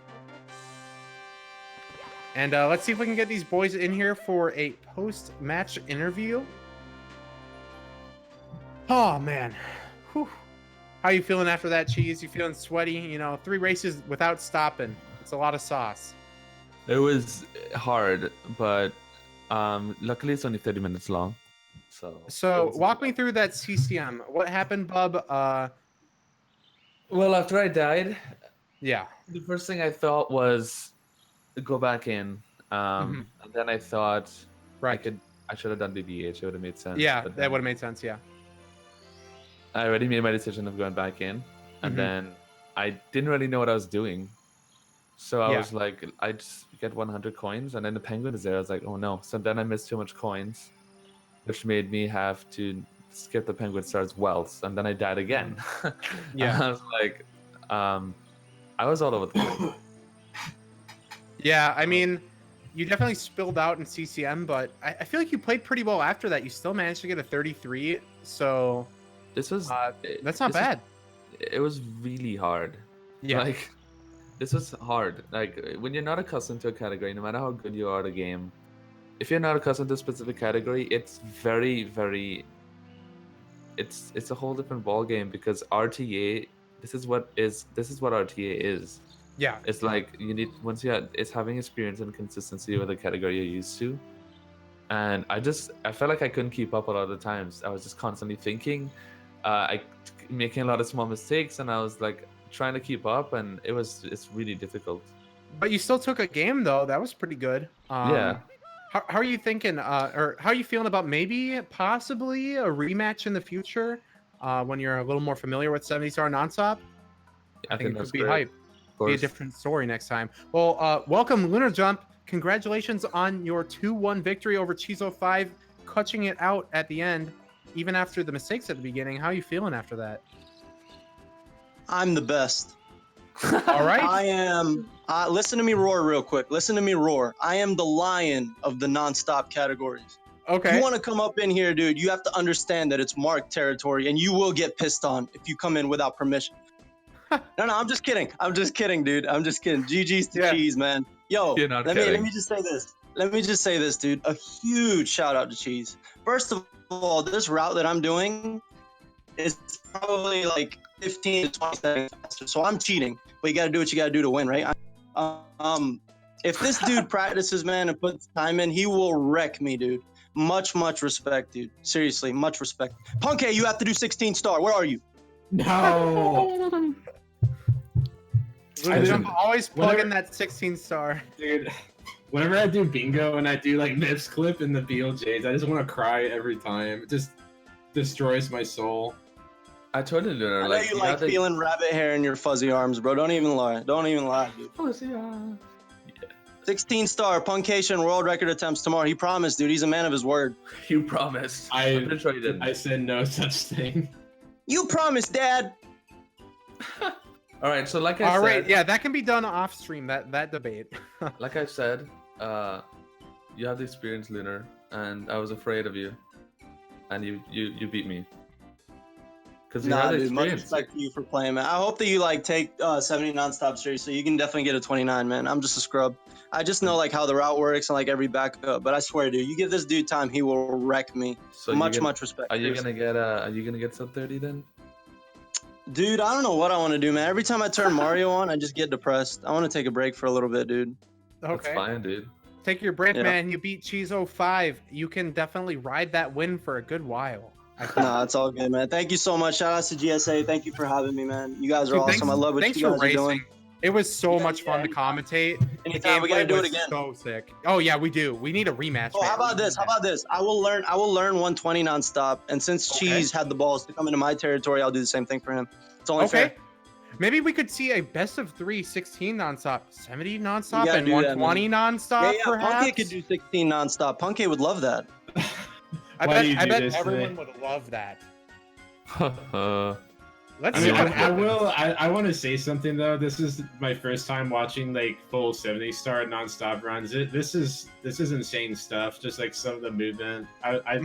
And let's see if we can get these boys in here for a post-match interview. Oh, man. Whew. How you feeling after that, Cheese? You feeling sweaty? You know, 3 races without stopping. It's a lot of sauce. It was hard, but luckily it's only 30 minutes long. So walk me through that CCM. What happened, bub? Well, after I died, yeah, the first thing I thought was go back in And then I thought Right. I should have done BBH. It would have made sense. Yeah, but that then would have made sense. Yeah. I already made my decision of going back in, and then I didn't really know what I was doing. So I was like, I just get 100 coins, and then the penguin is there. I was like, oh no. So then I missed too much coins, which made me have to skip the penguin stars wealth, and then I died again. Yeah. And I was like, I was all over the place. Yeah, I mean, you definitely spilled out in CCM, but I feel like you played pretty well after that. You still managed to get a 33, so This was that's not bad. It was really hard. Yeah. Like, this was hard. Like, when you're not accustomed to a category, no matter how good you are at a game, if you're not accustomed to a specific category, it's very, very... It's a whole different ball game, because RTA, this is what RTA is. Yeah. It's like, you need, it's having experience and consistency with the category you're used to. And I felt like I couldn't keep up a lot of the times. I was just constantly thinking, making a lot of small mistakes, and I was like trying to keep up, and it's really difficult. But you still took a game though. That was pretty good. Yeah. How are you thinking, or how are you feeling about maybe possibly a rematch in the future, when you're a little more familiar with 70 Star Nonstop? I think it that's could be great. hype. Be a different story next time. Well, welcome Lunar Jump. Congratulations on your 2-1 victory over cheese05, clutching it out at the end, even after the mistakes at the beginning. How are you feeling after that? I'm the best. All right. I am. Listen to me roar real quick. Listen to me roar. I am the lion of the non-stop categories. Okay. You want to come up in here, dude, you have to understand that it's marked territory, and you will get pissed on if you come in without permission. No, I'm just kidding. I'm just kidding, dude. I'm just kidding. GG's to cheese, man. Yo, let me just say this. Let me just say this, dude. A huge shout out to Cheese. First of all, this route that I'm doing is probably like 15 to 20 seconds faster. So I'm cheating, but you got to do what you got to do to win, right? If this dude practices, man, and puts time in, he will wreck me, dude. Much respect, dude. Seriously, much respect. Punkay, you have to do 16 star. Where are you? No. I'm always plugging that 16 star. Dude, whenever I do bingo and I do like Mips clip in the BLJs, I just want to cry every time. It just destroys my soul. I totally learned. I know you like feeling rabbit hair in your fuzzy arms, bro. Don't even lie. Don't even lie, dude. Fuzzy arms. 16 star Punkation world record attempts tomorrow. He promised, dude. He's a man of his word. You promised. I'm pretty sure you didn't. I said no such thing. You promised, Dad. All right, so like I said... All right, yeah, that can be done off stream, that debate. Like I said, you have the experience, Lunar, and I was afraid of you, and you beat me. Because you have the dude, much experience. respect to you for playing, man. I hope that you like take 70 nonstop seriously. You can definitely get a 29, man. I'm just a scrub. I just know like how the route works and like every backup. But I swear, dude, you give this dude time, he will wreck me. So much respect. Are you gonna get sub 30 then? Dude, I don't know what I want to do, man. Every time I turn Mario on, I just get depressed. I want to take a break for a little bit, dude. Okay. That's fine, dude. Take your break, man. You beat cheese05. You can definitely ride that win for a good while. Nah, it's all good, man. Thank you so much. Shout out to GSA. Thank you for having me, man. You guys are awesome. I love what you guys are doing. It was so much fun to commentate. Anytime we gotta do it again. So sick. Oh yeah, we do. We need a rematch. Oh, how about this? I will learn 120 nonstop. And since Cheese had the balls to come into my territory, I'll do the same thing for him. It's only fair. Maybe we could see a best of 3, 16 nonstop, 70 nonstop, and 120 nonstop. Yeah, perhaps. Punkay could do 16 nonstop. Punkay would love that. I bet everyone would love that. I want to say something though. This is my first time watching like full 70 star nonstop runs. This is insane stuff. Just like some of the movement. I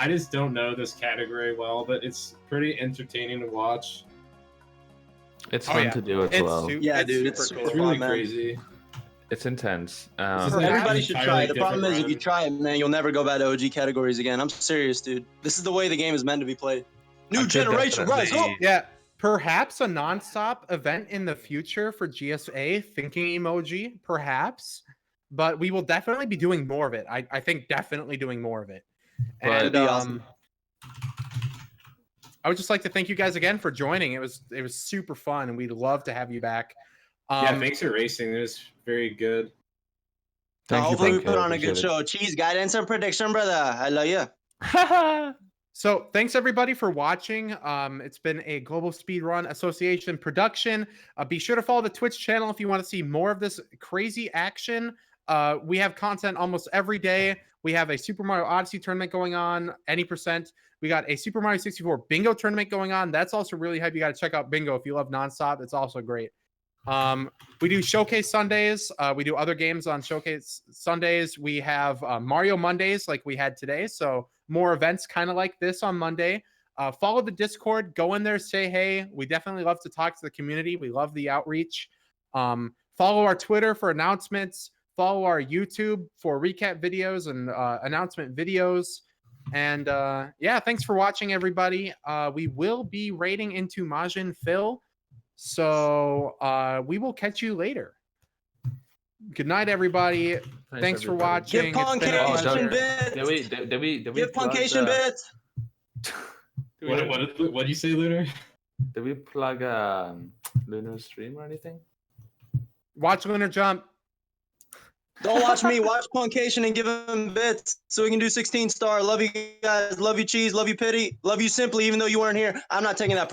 just don't know this category well, but it's pretty entertaining to watch. It's fun to do as well. Yeah, dude, it's really crazy. It's intense. Everybody should try it. The problem is, if you try it, man, you'll never go back to OG categories again. I'm serious, dude. This is the way the game is meant to be played. New generation, rise up! Yeah, perhaps a nonstop event in the future for GSA. Thinking emoji, perhaps. But we will definitely be doing more of it. I think definitely doing more of it. And awesome. I would just like to thank you guys again for joining. It was super fun, and we'd love to have you back. Yeah, thanks for racing. It was very good. Hopefully we Punk. put I on a good appreciate show. Cheese, guidance, and prediction, brother. I love you. it. So thanks everybody for watching. It's been a Global Speedrun Association production. Be sure to follow the Twitch channel if you want to see more of this crazy action. We have content almost every day. We have a Super Mario Odyssey tournament going on, any percent. We got a Super Mario 64 bingo tournament going on. That's also really hype. You got to check out bingo if you love Nonstop. It's also great. We do Showcase Sundays. We do other games on Showcase Sundays. We have Mario Mondays like we had today. So more events kind of like this on Monday. Follow the Discord. Go in there, say hey. We definitely love to talk to the community. We love the outreach. Follow our Twitter for announcements. Follow our YouTube for recap videos and announcement videos. And yeah, thanks for watching, everybody. We will be raiding into Majin Phil. So we will catch you later. Good night, everybody. Thanks for watching. Give Puncation bits. Did we Give plug Puncation bits. What did you say, Lunar? Did we plug Lunar's stream or anything? Watch Lunar Jump. Don't watch me. Watch Puncation and give him bits so we can do 16 star. Love you guys. Love you, Cheese. Love you, Pity. Love you, Simply. Even though you weren't here, I'm not taking that.